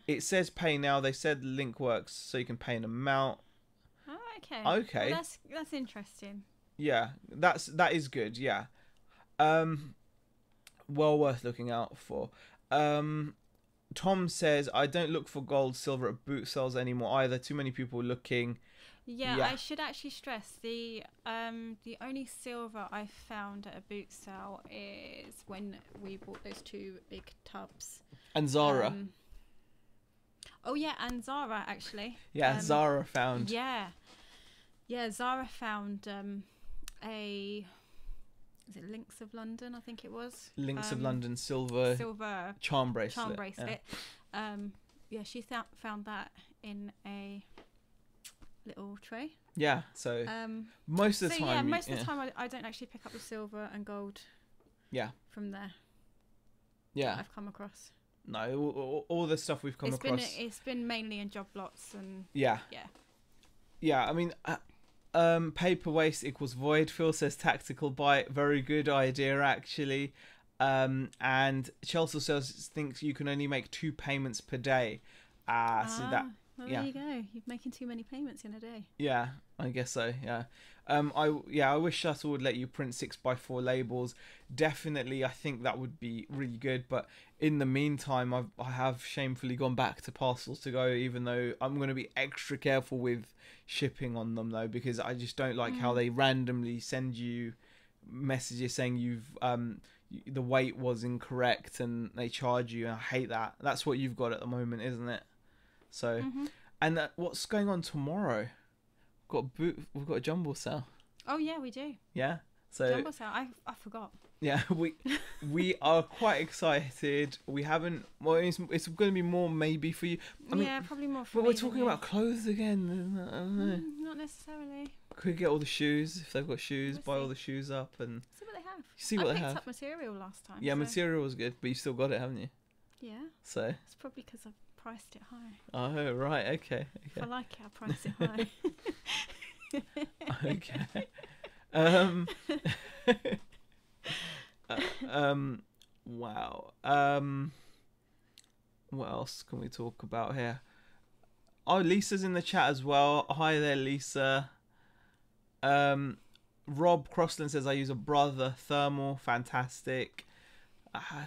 It says pay now. They said the link works, so you can pay an amount. Oh, okay. Okay. Well, that's interesting. Yeah, that is good. Yeah. Well worth looking out for. Tom says, I don't look for gold, silver at boot sales anymore either. Too many people looking. Yeah, I should actually stress the only silver I found at a boot sale is when we bought those 2 big tubs. And Zara. And Zara actually. Yeah, Zara found. Yeah, Zara found is it Links of London? I think it was. Links of London silver charm bracelet. She found that in a little tray. Yeah, so most of the time. Yeah, most of the time I don't actually pick up the silver and gold. Yeah. From there. Yeah. I've come across. No, all the stuff we've come across. It's been mainly in job lots and. Yeah. Yeah. Yeah, I mean. Paper waste equals void. Phil says tactical bite. Very good idea, actually. And Chelsea says thinks you can only make 2 payments per day. So that. Well, there you go. You're making too many payments in a day. Yeah, I guess so. Yeah. I wish Shuttle would let you print 6x4 labels. Definitely, I think that would be really good. But in the meantime, I have shamefully gone back to Parcels to Go, even though I'm going to be extra careful with shipping on them though, because I just don't like how they randomly send you messages saying you've the weight was incorrect and they charge you. And I hate that. That's what you've got at the moment, isn't it? So, and what's going on tomorrow? We've got a jumble sale. Oh yeah, we do. Yeah. So jumbo sale. I forgot. yeah, we are quite excited. We haven't. Well, it's going to be more maybe for you. I mean, yeah, probably more for but me we're than talking you. about clothes again. I don't know. Not necessarily. Could we get all the shoes if they've got shoes? We'll Buy see. all the shoes up and See what they have. see what I they picked have. up material last time. Yeah, so material was good, but you still got it, haven't you? yeah. So. It's probably because I've priced it high. Oh right, okay. If I like it, I price it high. Okay. Wow. What else can we talk about here? Oh, Lisa's in the chat as well. Hi there, Lisa. Rob Crossland says I use a Brother thermal, fantastic.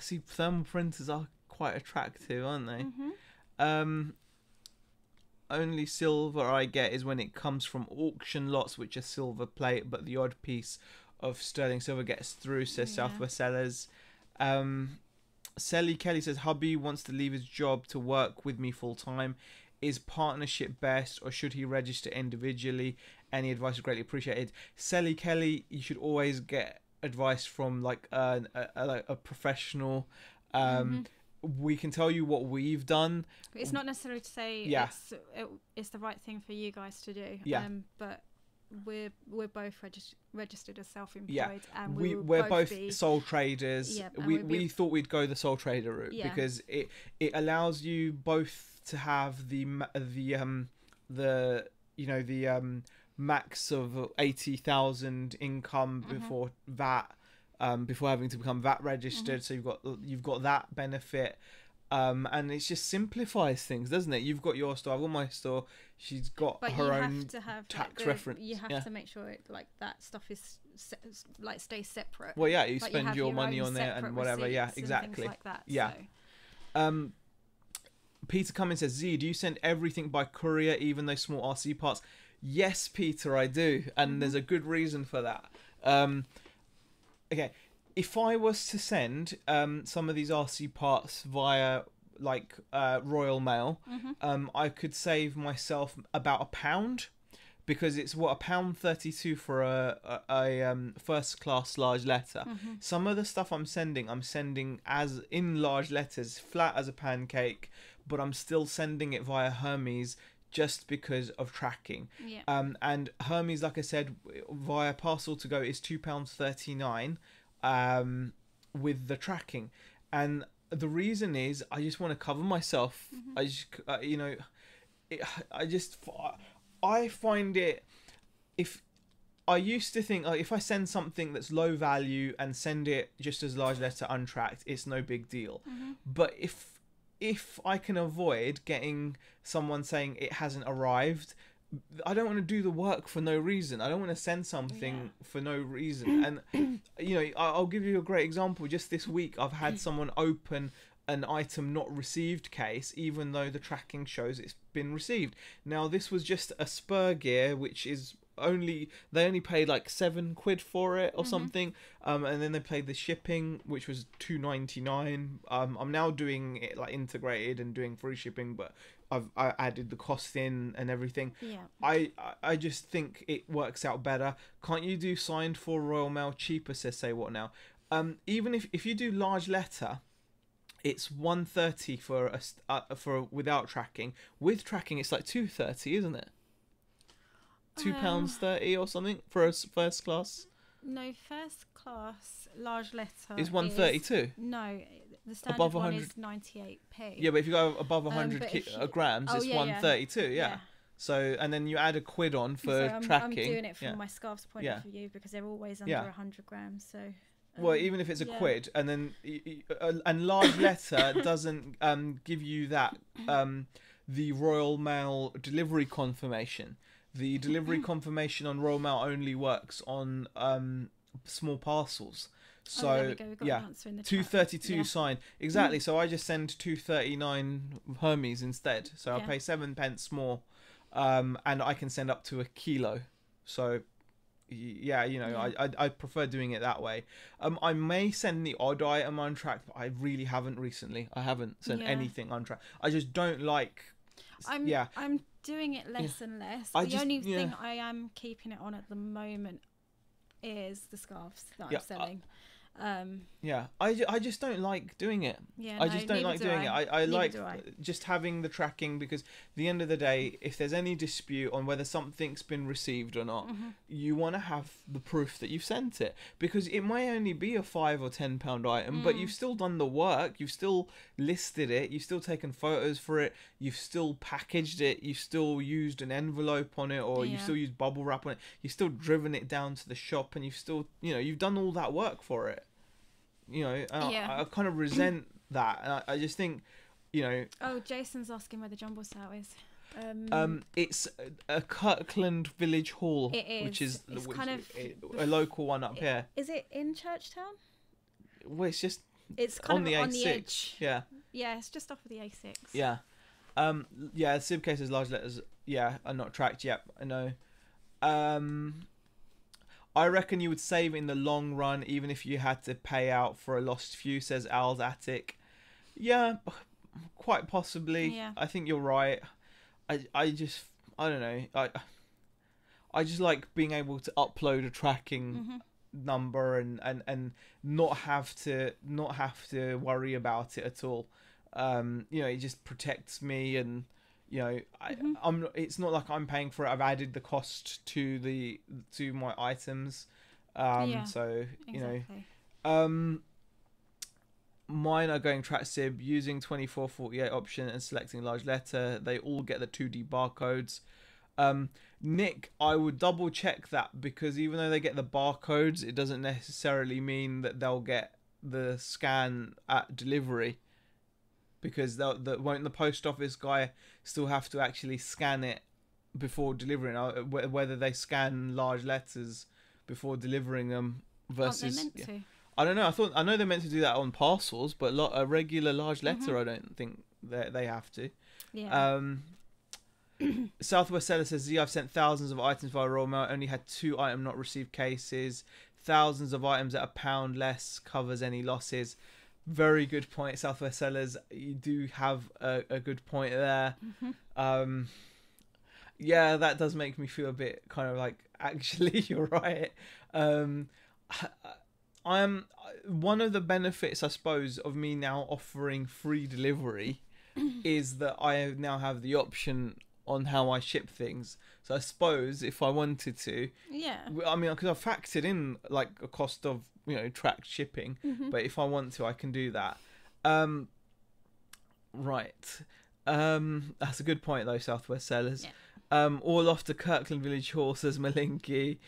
See, thermal printers are quite attractive, aren't they? Mm-hmm. Only silver I get is when it comes from auction lots, which are silver plate, but the odd piece of sterling silver gets through, says Southwest Sellers. Sally Kelly says hubby wants to leave his job to work with me full time. Is partnership best, or should he register individually? Any advice is greatly appreciated. Sally Kelly, you should always get advice from like a professional. We can tell you what we've done. It's not necessarily to say it's the right thing for you guys to do. Yeah. But we're both registered as self-employed, Yeah. and we're both sole traders. Yeah, we thought we'd go the sole trader route because it allows you both to have the max of 80,000 income before VAT. Before having to become VAT registered, so you've got that benefit, and it just simplifies things, doesn't it? You've got your store, I've got my store. She's got her own tax reference. You have to make sure that stuff is stays separate. Well, yeah, you spend your money on it and whatever. Yeah, exactly. Like that, yeah. So. Peter Cummins says, Z, do you send everything by courier, even those small RC parts? Yes, Peter, I do, and there's a good reason for that. Okay, if I was to send some of these RC parts via like Royal Mail, I could save myself about £1 because it's £1.32 for a first class large letter. Some of the stuff I'm sending as in large letters, flat as a pancake, but I'm still sending it via Hermes just because of tracking. And Hermes, like I said, via parcel to go is £2.39 with the tracking, and the reason is I just want to cover myself. I just I find it, if I used to think if I send something that's low value and send it just as large letter untracked, it's no big deal. But if I can avoid getting someone saying it hasn't arrived, I don't want to do the work for no reason. I don't want to send something for no reason. And I'll give you a great example. Just this week I've had someone open an item not received case, even though the tracking shows it's been received. Now this was just a spur gear, which is they only paid like £7 for it or something, and then they paid the shipping, which was £2.99. I'm now doing it like integrated and doing free shipping, but I added the cost in and everything. I just think it works out better. Can't you do signed for Royal Mail cheaper, says Say What Now? Even if you do large letter, it's £1.30 for without tracking. With tracking it's like £2.30, isn't it? £2.30 or something for a first class. No, first class large letter is £1.32. No, the standard above one 100 is 98p. Yeah, but if you go above 100 grams, it's £1.32. Yeah. So, and then you add £1 on for tracking. I'm doing it from my scarf's point of view because they're always under 100 grams. So. Well, even if it's £1, and then and large letter doesn't give you that the Royal Mail delivery confirmation. The delivery confirmation on Royal Mail only works on small parcels. So £2.32 signed exactly. So I just send £2.39 Hermes instead. So I pay 7p more, and I can send up to 1 kilo. So. I prefer doing it that way. I may send the odd item untracked, but I really haven't recently. I haven't sent anything untracked. I just don't like. I'm doing it less and less. The only thing I am keeping it on at the moment, is the scarves that Yeah, I'm selling. Yeah, I just don't like doing it. Yeah, I just don't like doing it. I like do I. just having the tracking, because at the end of the day, if there's any dispute on whether something's been received or not, you want to have the proof that you've sent it, because it may only be a £5 or £10 item, but you've still done the work, you've still listed it, you've still taken photos for it, you've still packaged it, you've still used an envelope on it, or you've still used bubble wrap on it, you've still driven it down to the shop, and you've still, you've done all that work for it. I kind of resent that, and I just think, Oh, Jason's asking where the jumble sale is. It's a Kirkland Village Hall, It is. which is It's kind of a local one up here. Is it in Churchtown? Well, it's just It's kind on of the on A6. the edge. Yeah. Yeah, it's just off of the A6. Yeah. Sib cases, large letters, are not tracked yet. I know. I reckon you would save in the long run, even if you had to pay out for a lost few, says Al's Attic. Yeah, quite possibly. Yeah. I think you're right. I don't know. I just like being able to upload a tracking number and not have to worry about it at all. It just protects me, and it's not like I'm paying for it. I've added the cost to my items. So exactly. Mine are going track sib using 2448 option and selecting large letter. They all get the 2D barcodes. Nick, I would double check that, because even though they get the barcodes, it doesn't necessarily mean that they'll get the scan at delivery, because won't the post office guy still have to actually scan it before delivering? Whether they scan large letters before delivering them versus... Aren't they meant to? I don't know. I know they're meant to do that on parcels, but a regular large letter, I don't think they have to. Yeah. Southwest Seller says, I've sent thousands of items via Royal Mail, only had 2 item not received cases. Thousands of items at £1 less covers any losses. Very good point, Southwest Sellers. You do have a good point there. Yeah, that does make me feel a bit kind of like, actually, you're right. I'm one of the benefits, I suppose, of me now offering free delivery is that I now have the option on how I ship things. So I suppose if I wanted to, I mean, because I've factored in like a cost of tracked shipping, but if I want to, I can do that. Right. That's a good point though, Southwest Sellers. All off to Kirkland Village Hall, says Malinky.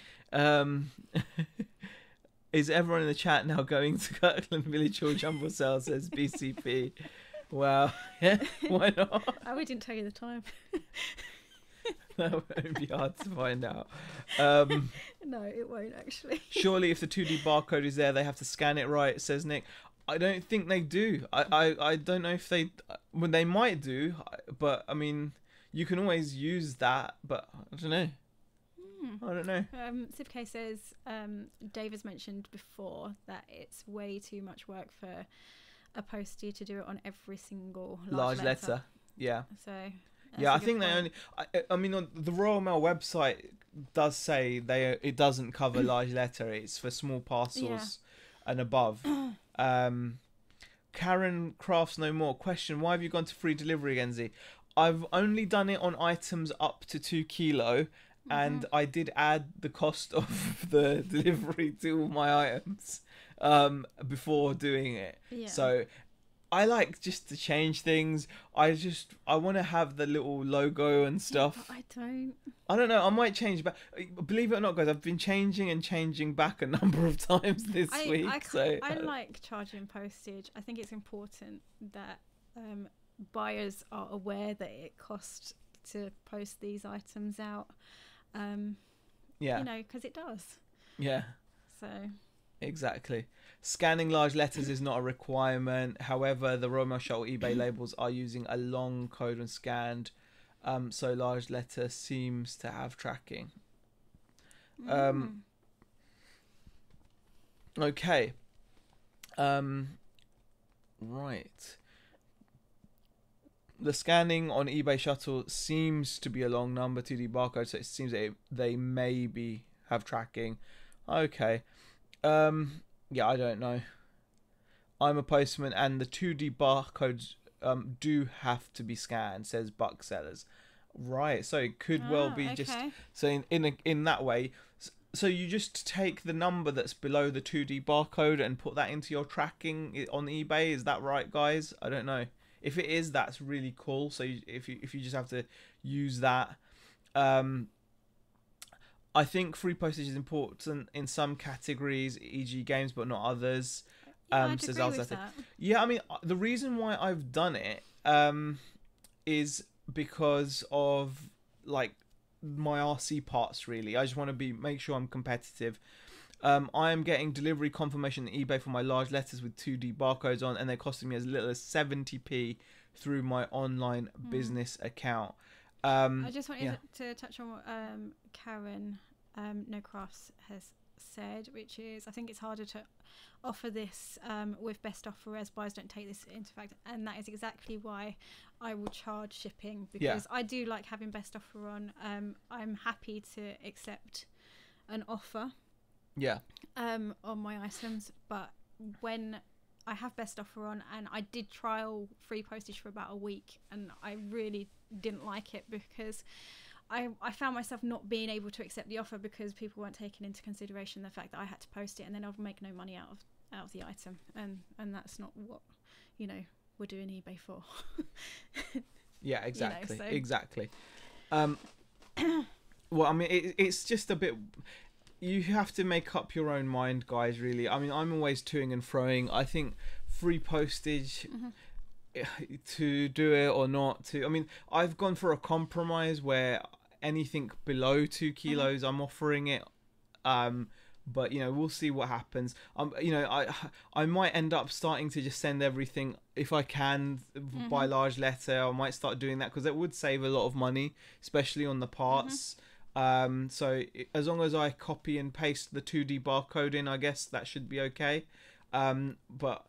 Is everyone in the chat now going to Kirkland Village Hall jumble sale, says BCP. Wow. Yeah, why not? Oh, we didn't tell you the time. That won't be hard to find out. No, it won't actually. Surely if the 2D barcode is there, they have to scan it right, says Nick. I don't think they do. I don't know if they... Well, they might do, but I mean, you can always use that, but I don't know. I don't know. Sivk says, Dave has mentioned before that it's way too much work for a postie to do it on every single large letter. Yeah. So I think they only... I mean, on the Royal Mail website does say it doesn't cover large letter. It's for small parcels and above. Karen Crafts No More. Question, why have you gone to free delivery again, Z? I've only done it on items up to 2 kilo. And I did add the cost of the delivery to all my items before doing it. Yeah. So I like just to change things. I want to have the little logo and stuff. Yeah, but I don't know. I might change back. Believe it or not, guys, I've been changing back a number of times this week. I like charging postage. I think it's important that buyers are aware that it costs to post these items out. Because it does. Yeah. So. Exactly. Scanning large letters is not a requirement. However, the Royal Mail Shuttle eBay labels are using a long code when scanned. So large letter seems to have tracking. Okay. Right. The scanning on eBay Shuttle seems to be a long number 2D barcode, so it seems that they maybe have tracking. Okay. Yeah, I don't know. I'm a postman, and the 2D barcodes do have to be scanned, says Bucksellers. Right, so it could well Oh, be just okay. so in that way. So you just take the number that's below the 2D barcode and put that into your tracking on eBay. Is that right, guys? I don't know. If it is, that's really cool. So if you just have to use that, um, I think free postage is important in some categories, e.g., games, but not others. Yeah, I'd Says agree with Alzate. that. Yeah, I mean, the reason why I've done it is because of like my RC parts. Really, I just want to make sure I'm competitive. I am getting delivery confirmation on eBay for my large letters with 2D barcodes on, and they're costing me as little as 70p through my online business account. I just wanted Yeah, to touch on what Karen No Cross has said, which is I think it's harder to offer this with best offer as buyers don't take this into fact, and that is exactly why I will charge shipping, because I do like having best offer on. I'm happy to accept an offer yeah, on my items, but when I have best offer on, and I did trial free postage for about a week, and I really didn't like it because I found myself not being able to accept the offer because people weren't taking into consideration the fact that I had to post it, and then I'll make no money out of the item, and that's not what we're doing eBay for. yeah, exactly, so. exactly. Well, I mean, it's just a bit. You have to make up your own mind, guys. Really, I mean, I'm always toing and froing. I think free postage. To do it or not to. I mean, I've gone for a compromise where anything below 2 kilos, I'm offering it. But we'll see what happens. I might end up starting to just send everything if I can by large letter. I might start doing that because it would save a lot of money, especially on the parts. So as long as I copy and paste the 2D barcode in, I guess that should be okay. But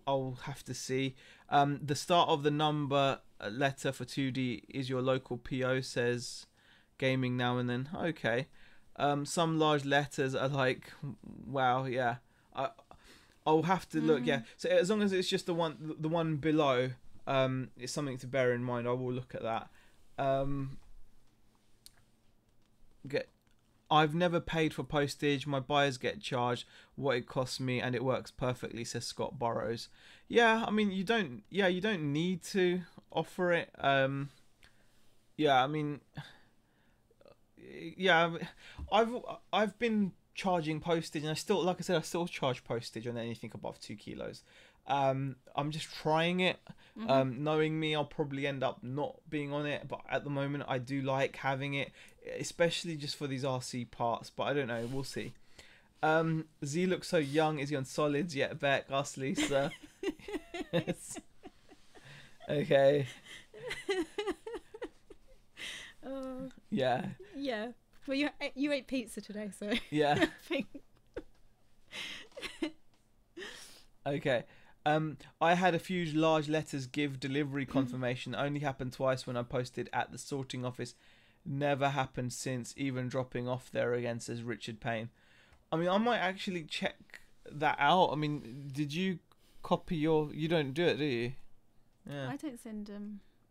I'll have to see. The start of the number letter for 2D is your local PO, says Gaming Now and Then. Okay. Some large letters are like, wow, yeah. I'll have to look. Yeah. So as long as it's just the one below, it's something to bear in mind. I will look at that. I've never paid for postage. My buyers get charged what it costs me, and it works perfectly, says Scott Burrows. Yeah, I mean, you don't need to offer it. Yeah, I mean, yeah, I've been charging postage, and I still, like I said, I still charge postage on anything above 2 kilos. I'm just trying it. Knowing me, I'll probably end up not being on it, but at the moment I do like having it, especially just for these RC parts. But I don't know, we'll see. Z looks so young. Is he on solids yet, Beck? Ask Lisa. Yes. Okay. Yeah. Yeah. Well, you ate pizza today, so Yeah. I think. Okay. I had a few large letters give delivery confirmation. Only happened twice when I posted at the sorting office. Never happened since, even dropping off there again, says Richard Payne. I mean, I might actually check that out. I mean, did you copy you don't do it, do you? Yeah. I don't send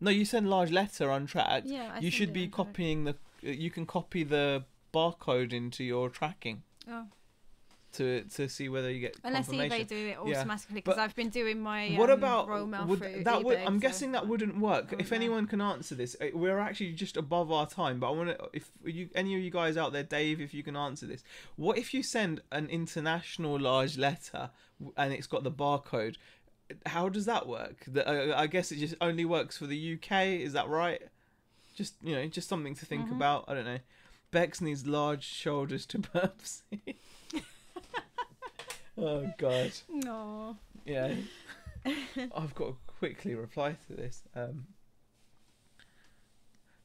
No, you send large letter untracked. Yeah, you should be copying you can copy the barcode into your tracking. Oh. To see whether you get unless confirmation. eBay do it automatically, because But I've been doing my what about Royal Mail would through that eBay, I'm guessing that wouldn't work. If no. anyone can answer this, we're actually just above our time. But I want to, if any of you guys out there, Dave, if you can answer this, what if you send an international large letter and it's got the barcode? How does that work? I guess it just only works for the UK. Is that right? Just just something to think about. I don't know. Bex needs large shoulders to burps. Oh God. No. Yeah. I've got to quickly reply to this.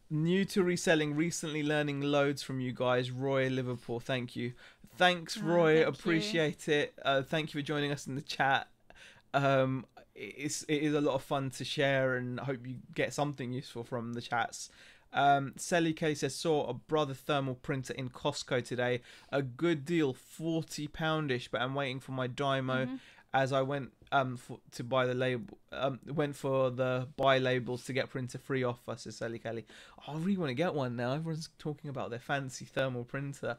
New to reselling, recently learning loads from you guys. Roy, Liverpool, thank you. Thanks, Roy. Appreciate it. Thank you for joining us in the chat. It is a lot of fun to share, and I hope you get something useful from the chats. Sally Kelly says, saw a Brother thermal printer in Costco today. A good deal, £40-ish, but I'm waiting for my Dymo as I went to buy the label. Went for the buy labels to get printer free offer, says Sally Kelly. I really want to get one now. Everyone's talking about their fancy thermal printer.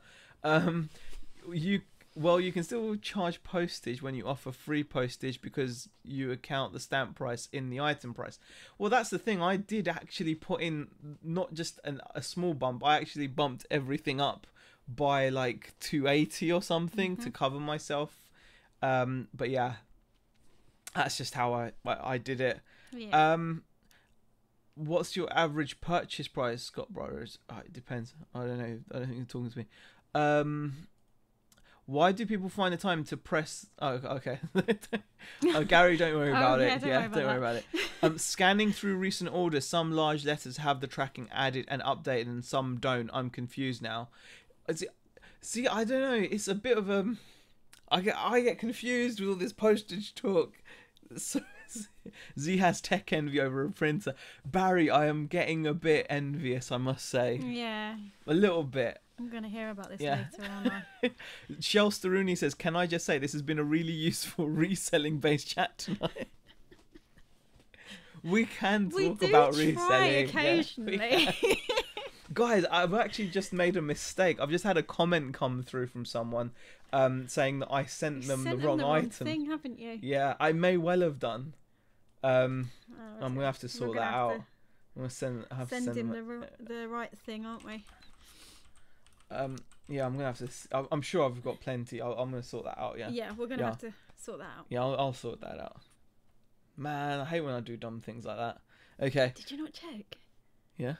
You can still charge postage when you offer free postage because you account the stamp price in the item price. Well, that's the thing. I did actually put in not just a small bump. I actually bumped everything up by like 280 or something to cover myself. But yeah, that's just how I did it. Yeah. What's your average purchase price, Scott Brothers? It depends. I don't know. I don't think you're talking to me. Why do people find the time to press... Oh, okay. Gary, don't worry about it. Don't worry about it. Scanning through recent orders, some large letters have the tracking added and updated and some don't. I'm confused now. See, I don't know. It's a bit of a... I get confused with all this postage talk. So, Z has tech envy over a printer. Barry, I am getting a bit envious, I must say. Yeah. A little bit. I'm going to hear about this later, aren't I? Shel Staruni says, can I just say this has been a really useful reselling based chat tonight? We can talk about reselling. Occasionally. Yeah, guys, I've actually just made a mistake. I've just had a comment come through from someone saying that I sent them the wrong item. Thing, haven't you? Yeah, I may well have done. I'm going to have to sort that out. I'm going to send him the right thing, aren't we? Yeah, I'm gonna have to. I'm sure I've got plenty. I'm gonna sort that out. Yeah. Yeah, we're gonna have to sort that out. Yeah, I'll sort that out. Man, I hate when I do dumb things like that. Okay. Did you not check? Yeah.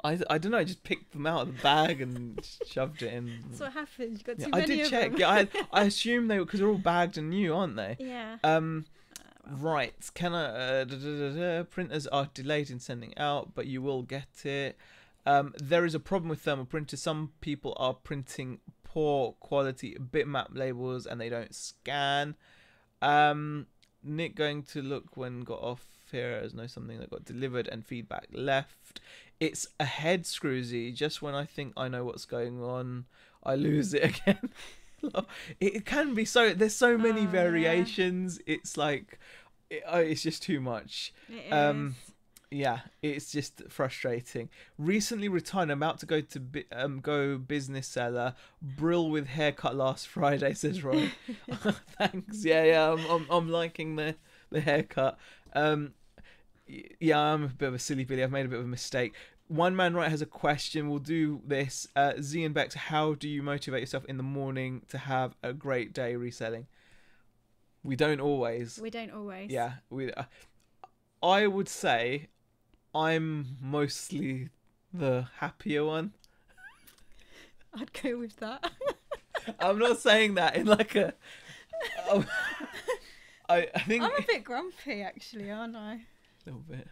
I don't know. I just picked them out of the bag and shoved it in. That's what happened. You got too many of them. I did check. Yeah, I assume they were because they're all bagged and new, aren't they? Yeah. Right. Can I? Printers are delayed in sending out, but you will get it. There is a problem with thermal printers. Some people are printing poor quality bitmap labels and they don't scan. Nick going to look when got off here as know something that got delivered and feedback left. It's a head screwy. Just when I think I know what's going on, I lose it again. It can be so. There's so many variations. Yeah. It's like, it's just too much. It is. Yeah, it's just frustrating. Recently retired, I'm about to go to go business seller. Brill with haircut last Friday, says Roy. Thanks. Yeah. I'm liking the haircut. Yeah, I'm a bit of a silly Billy. I've made a bit of a mistake. One Man Right has a question. We'll do this. Z and Bex, how do you motivate yourself in the morning to have a great day reselling? We don't always. Yeah, I would say I'm mostly the happier one. I'd go with that. I'm not saying that in like a... I think... I'm a bit grumpy, actually, aren't I? A little bit.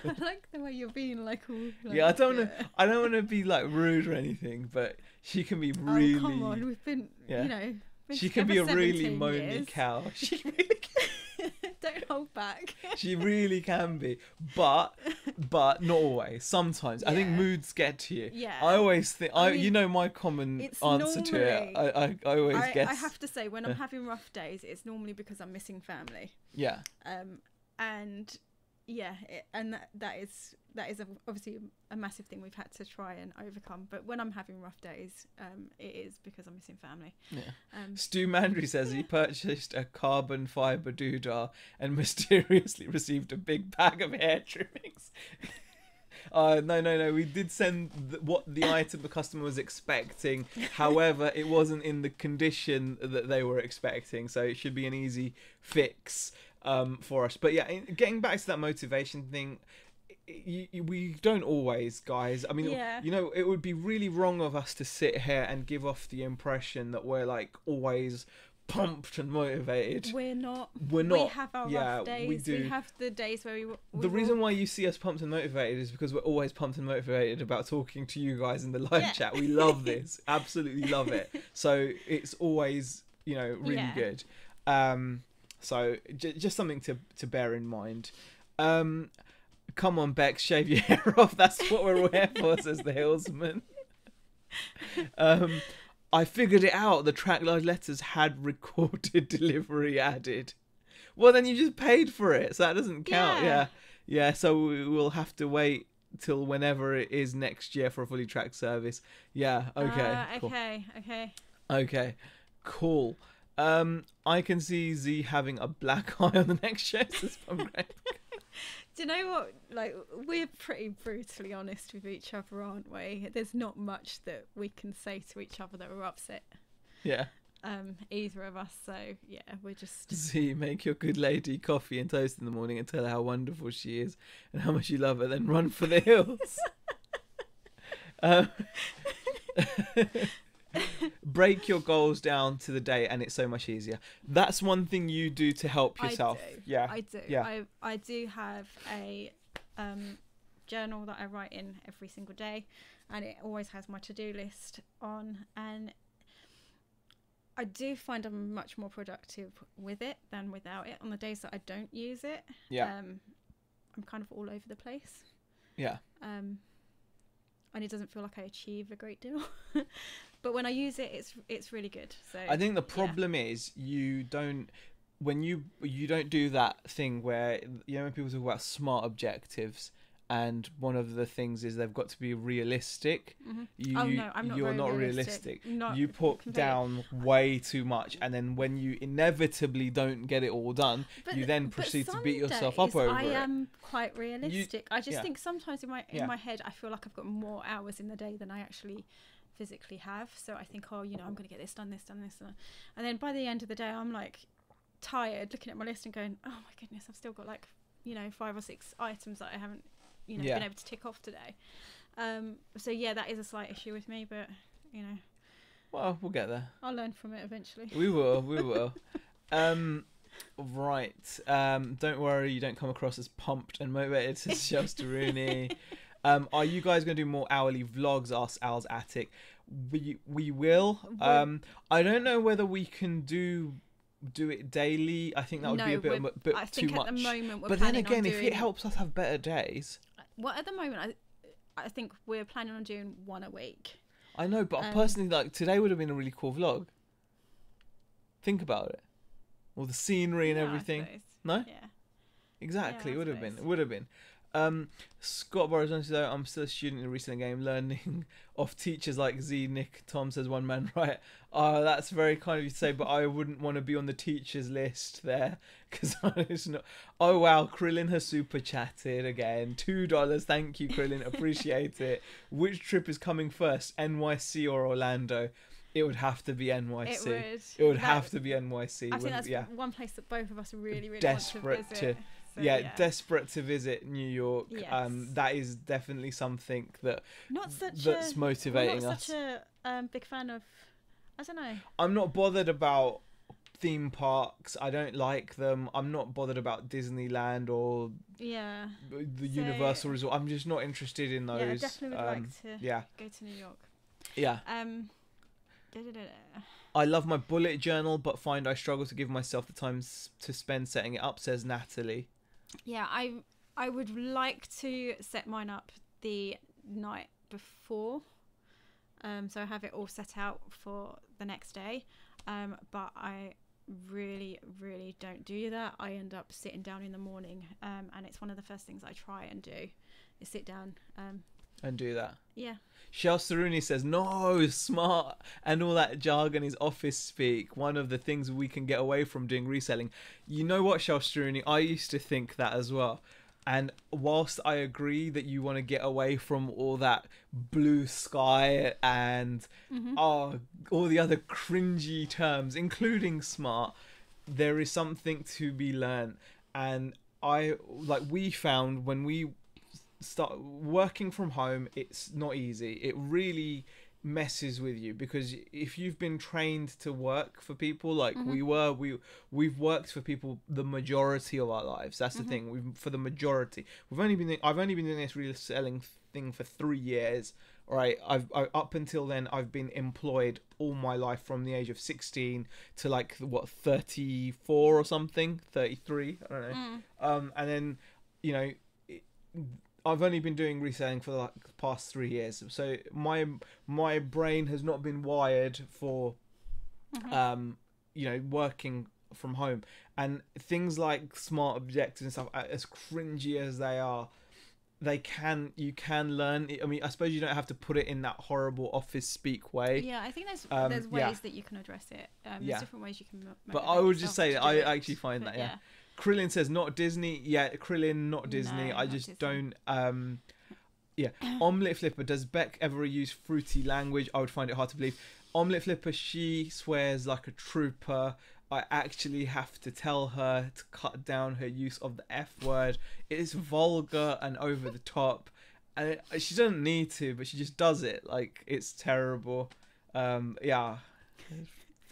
I like the way you're being like all... Like, yeah, I don't want to be like rude or anything, but she can be really... Oh, come on, we've been, you know... She can be a really moany cow. She really can. Don't hold back. She really can be, but not always. Sometimes I think moods get to you. Yeah. I always think you know my common answer to it. I always guess. I have to say when I'm having rough days, it's normally because I'm missing family. Yeah. And yeah, that is obviously a massive thing we've had to try and overcome. But when I'm having rough days, it is because I'm missing family. Yeah. Stu Mandry says he purchased a carbon fibre doodah and mysteriously received a big bag of hair trimmings. No. We did send what the item the customer was expecting. However, it wasn't in the condition that they were expecting, so it should be an easy fix for us. But yeah, getting back to that motivation thing, we don't always, guys. I mean, you know, it would be really wrong of us to sit here and give off the impression that we're like always pumped and motivated. We're not. We have our rough days. We do. We have the days where the reason why you see us pumped and motivated is because we're always pumped and motivated about talking to you guys in the live chat. We love this. Absolutely love it. So it's always, you know, really good. So just something to bear in mind. Come on, Bex, shave your hair off. That's what we're here for, says the Hillsman. I figured it out. The track live letters had recorded delivery added. Well, then you just paid for it, so that doesn't count. Yeah. So we'll have to wait till whenever it is next year for a fully tracked service. Yeah. Okay. Cool. Okay. Cool. I can see Z having a black eye on the next show. Says Pomegranate. Do you know what? Like, we're pretty brutally honest with each other, aren't we? There's not much that we can say to each other that we're upset. Yeah. Either of us. So yeah, we're just. Z, make your good lady coffee and toast in the morning and tell her how wonderful she is and how much you love her. Then run for the hills. Break your goals down to the day and it's so much easier. That's one thing you do to help yourself. I do. I do have a journal that I write in every single day, and it always has my to-do list on, and I do find I'm much more productive with it than without it. On the days that I don't use it, I'm kind of all over the place. And it doesn't feel like I achieve a great deal. But when I use it, it's really good. So I think the problem is you don't do that thing where, you know, when people talk about SMART objectives, and one of the things is they've got to be realistic. Mm-hmm. I'm not. You're not realistic. Not you put completely. down way too much, and then when you inevitably don't get it all done, you then proceed to beat yourself up over it. I am quite realistic. I just think sometimes in my head, I feel like I've got more hours in the day than I actually physically have. So I think, I'm going to get this done, and then by the end of the day, I'm like tired, looking at my list and going, oh my goodness, I've still got 5 or 6 items that I haven't been able to tick off today. So yeah, that is a slight issue with me, but well, we'll get there. I'll learn from it eventually. We will. Right. Don't worry, you don't come across as pumped and motivated, says Chelsea Rooney. Are you guys going to do more hourly vlogs? Asks Al's Attic. We will. I don't know whether we can do it daily. I think that would be a bit I too think much. At the moment but then again, if it helps us have better days. Well, at the moment, I think we're planning on doing one a week. I know, but personally, today would have been a really cool vlog. Think about it. All the scenery and everything. No? Yeah. Exactly. It would have been. Scott Boris, though, I'm still a student in a Reselling game, learning off teachers like Z, Nick, Tom says one man, right? Oh, that's very kind of you to say, but I wouldn't want to be on the teachers list there, because it's not. Oh wow, Krillin has super chatted again. $2, thank you, Krillin, appreciate it. Which trip is coming first, NYC or Orlando? It would have to be NYC. It would have to be NYC. I think that's one place that both of us really desperate want to visit. Desperate to visit New York. Yes. That is definitely something that's motivating us. I'm not such a big fan of. I don't know. I'm not bothered about theme parks. I don't like them. I'm not bothered about Disneyland or the Universal Resort. I'm just not interested in those. Yeah, I definitely would like to go to New York. Yeah. I love my bullet journal, but find I struggle to give myself the time to spend setting it up, says Natalie. Yeah, I would like to set mine up the night before, so I have it all set out for the next day, but I really don't do that. I end up sitting down in the morning, and it's one of the first things I try and do is sit down and do that. Yeah. Shel Saruni says, no, smart and all that jargon is office speak. One of the things we can get away from doing reselling. You know what, Shel Saruni? I used to think that as well. And whilst I agree that you want to get away from all that blue sky and all the other cringy terms, including smart, there is something to be learned. And we found when we start working from home, it's not easy. It really messes with you, because if you've been trained to work for people like we've worked for people the majority of our lives. That's the thing. I've only been doing this reselling thing for 3 years. All right, I've up until then I've been employed all my life from the age of 16 to 34 or something, 33, I don't know. And then I've only been doing reselling for like the past 3 years, so my brain has not been wired for working from home, and things like smart objectives and stuff, as cringy as they are, you can learn. I mean, I suppose you don't have to put it in that horrible office speak way. Yeah, I think there's ways that you can address it. There's different ways you can. But I would just say that I actually find that Krillin says not Disney. Yeah, Krillin not Disney. No, I just don't. Omelette Flipper, does Beck ever use fruity language? I would find it hard to believe. Omelette Flipper, she swears like a trooper. I actually have to tell her to cut down her use of the F word. It is vulgar and over the top, and she doesn't need to, but she just does it. Like, it's terrible. Put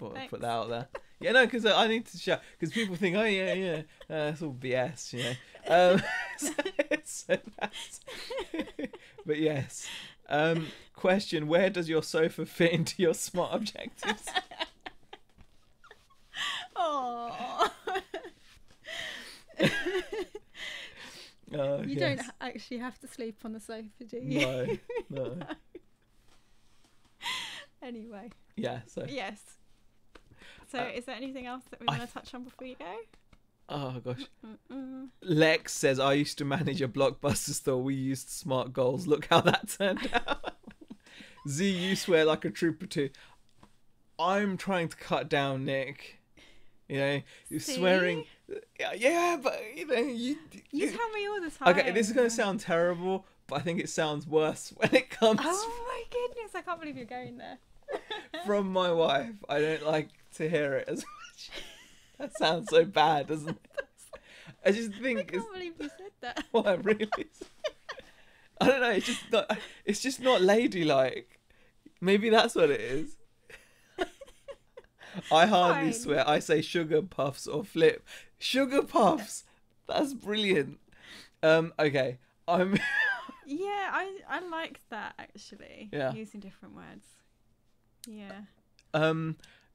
that out there. Yeah, no, because I need to shout, because people think, oh yeah, it's all BS, you know. But yes. Question: where does your sofa fit into your smart objectives? Oh. You don't actually have to sleep on the sofa, do you? No. Anyway. Yeah. So. Yes. So, is there anything else that we want to touch on before you go? Oh gosh. Lex says, I used to manage a Blockbuster store. We used smart goals. Look how that turned out. Z, you swear like a trooper too. I'm trying to cut down, Nick. You know, you're swearing. Yeah, but you know, you tell me all the time. Okay, this is going to sound terrible, but I think it sounds worse when it comes. Oh my goodness! I can't believe you're going there. From my wife. I don't like to hear it as much. That sounds so bad, doesn't it? I just think. I can't believe you said that. Why, really? I don't know. It's just not ladylike. Maybe that's what it is. I hardly swear. I say sugar puffs or flip. Sugar puffs. That's brilliant. Okay. Yeah, I like that actually. Yeah. Using different words. Yeah.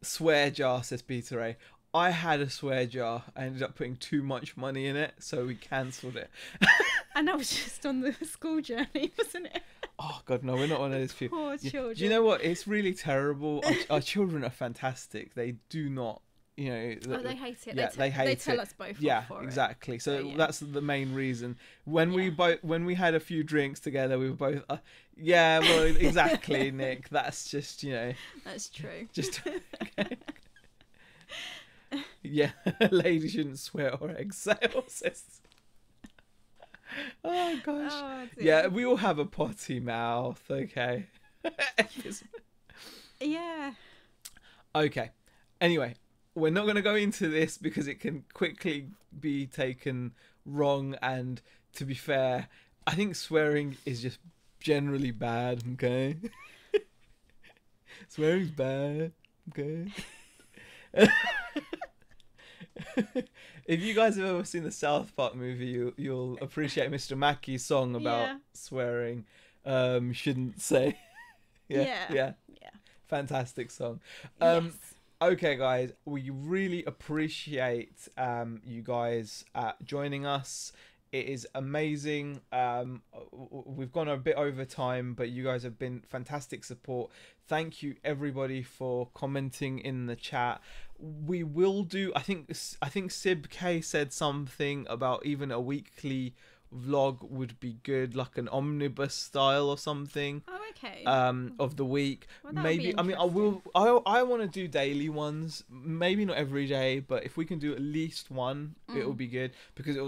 Swear jar, says Peter A. I had a swear jar. I ended up putting too much money in it, so we cancelled it. And that was just on the school journey, wasn't it? Oh God, no, we're not one of those few. Poor children. Do you know what? It's really terrible. Our children are fantastic. They do not, you know. They hate it. Yeah, they hate it. They tell us both. Yeah, for exactly. It. So that's the main reason. When we had a few drinks together, we were both. Yeah, well, exactly, Nick. That's just, you know. That's true. Just. Okay. Yeah, lady shouldn't swear or exhale. Oh gosh. Oh, yeah, we all have a potty mouth. Okay. Yeah. Okay. Anyway, we're not going to go into this because it can quickly be taken wrong, and to be fair, I think swearing is just generally bad, okay? Swearing's bad, okay? If you guys have ever seen the South Park movie, you'll appreciate Mr. Mackey's song about swearing. Shouldn't say. Yeah. Fantastic song. Yes. Okay, guys, we really appreciate you guys joining us. It is amazing. We've gone a bit over time, but you guys have been fantastic support. Thank you, everybody, for commenting in the chat. We will do. I think Sib K said something about even a weekly vlog would be good, like an omnibus style or something. Oh, okay. Of the week. Well, maybe. I mean, I want to do daily ones. Maybe not every day, but if we can do at least one, it will be good, because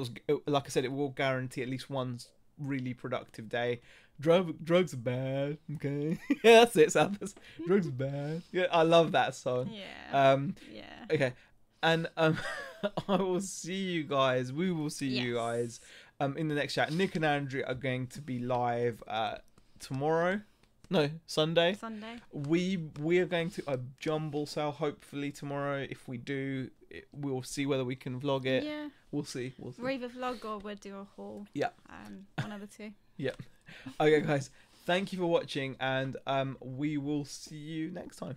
like I said, it will guarantee at least one really productive day. Drugs are bad. Okay. Yeah, that's it. Drugs are bad. Yeah, I love that song. Yeah. Okay. And I will see you guys. We will see you guys in the next chat. Nick and Andrew are going to be live tomorrow. No, Sunday. We are going to a jumble sale hopefully tomorrow. If we do, we'll see whether we can vlog it. Yeah. We'll see. We'll either vlog or we'll do a haul. Yeah. One of the two. Yeah. Okay, guys. Thank you for watching, and we will see you next time.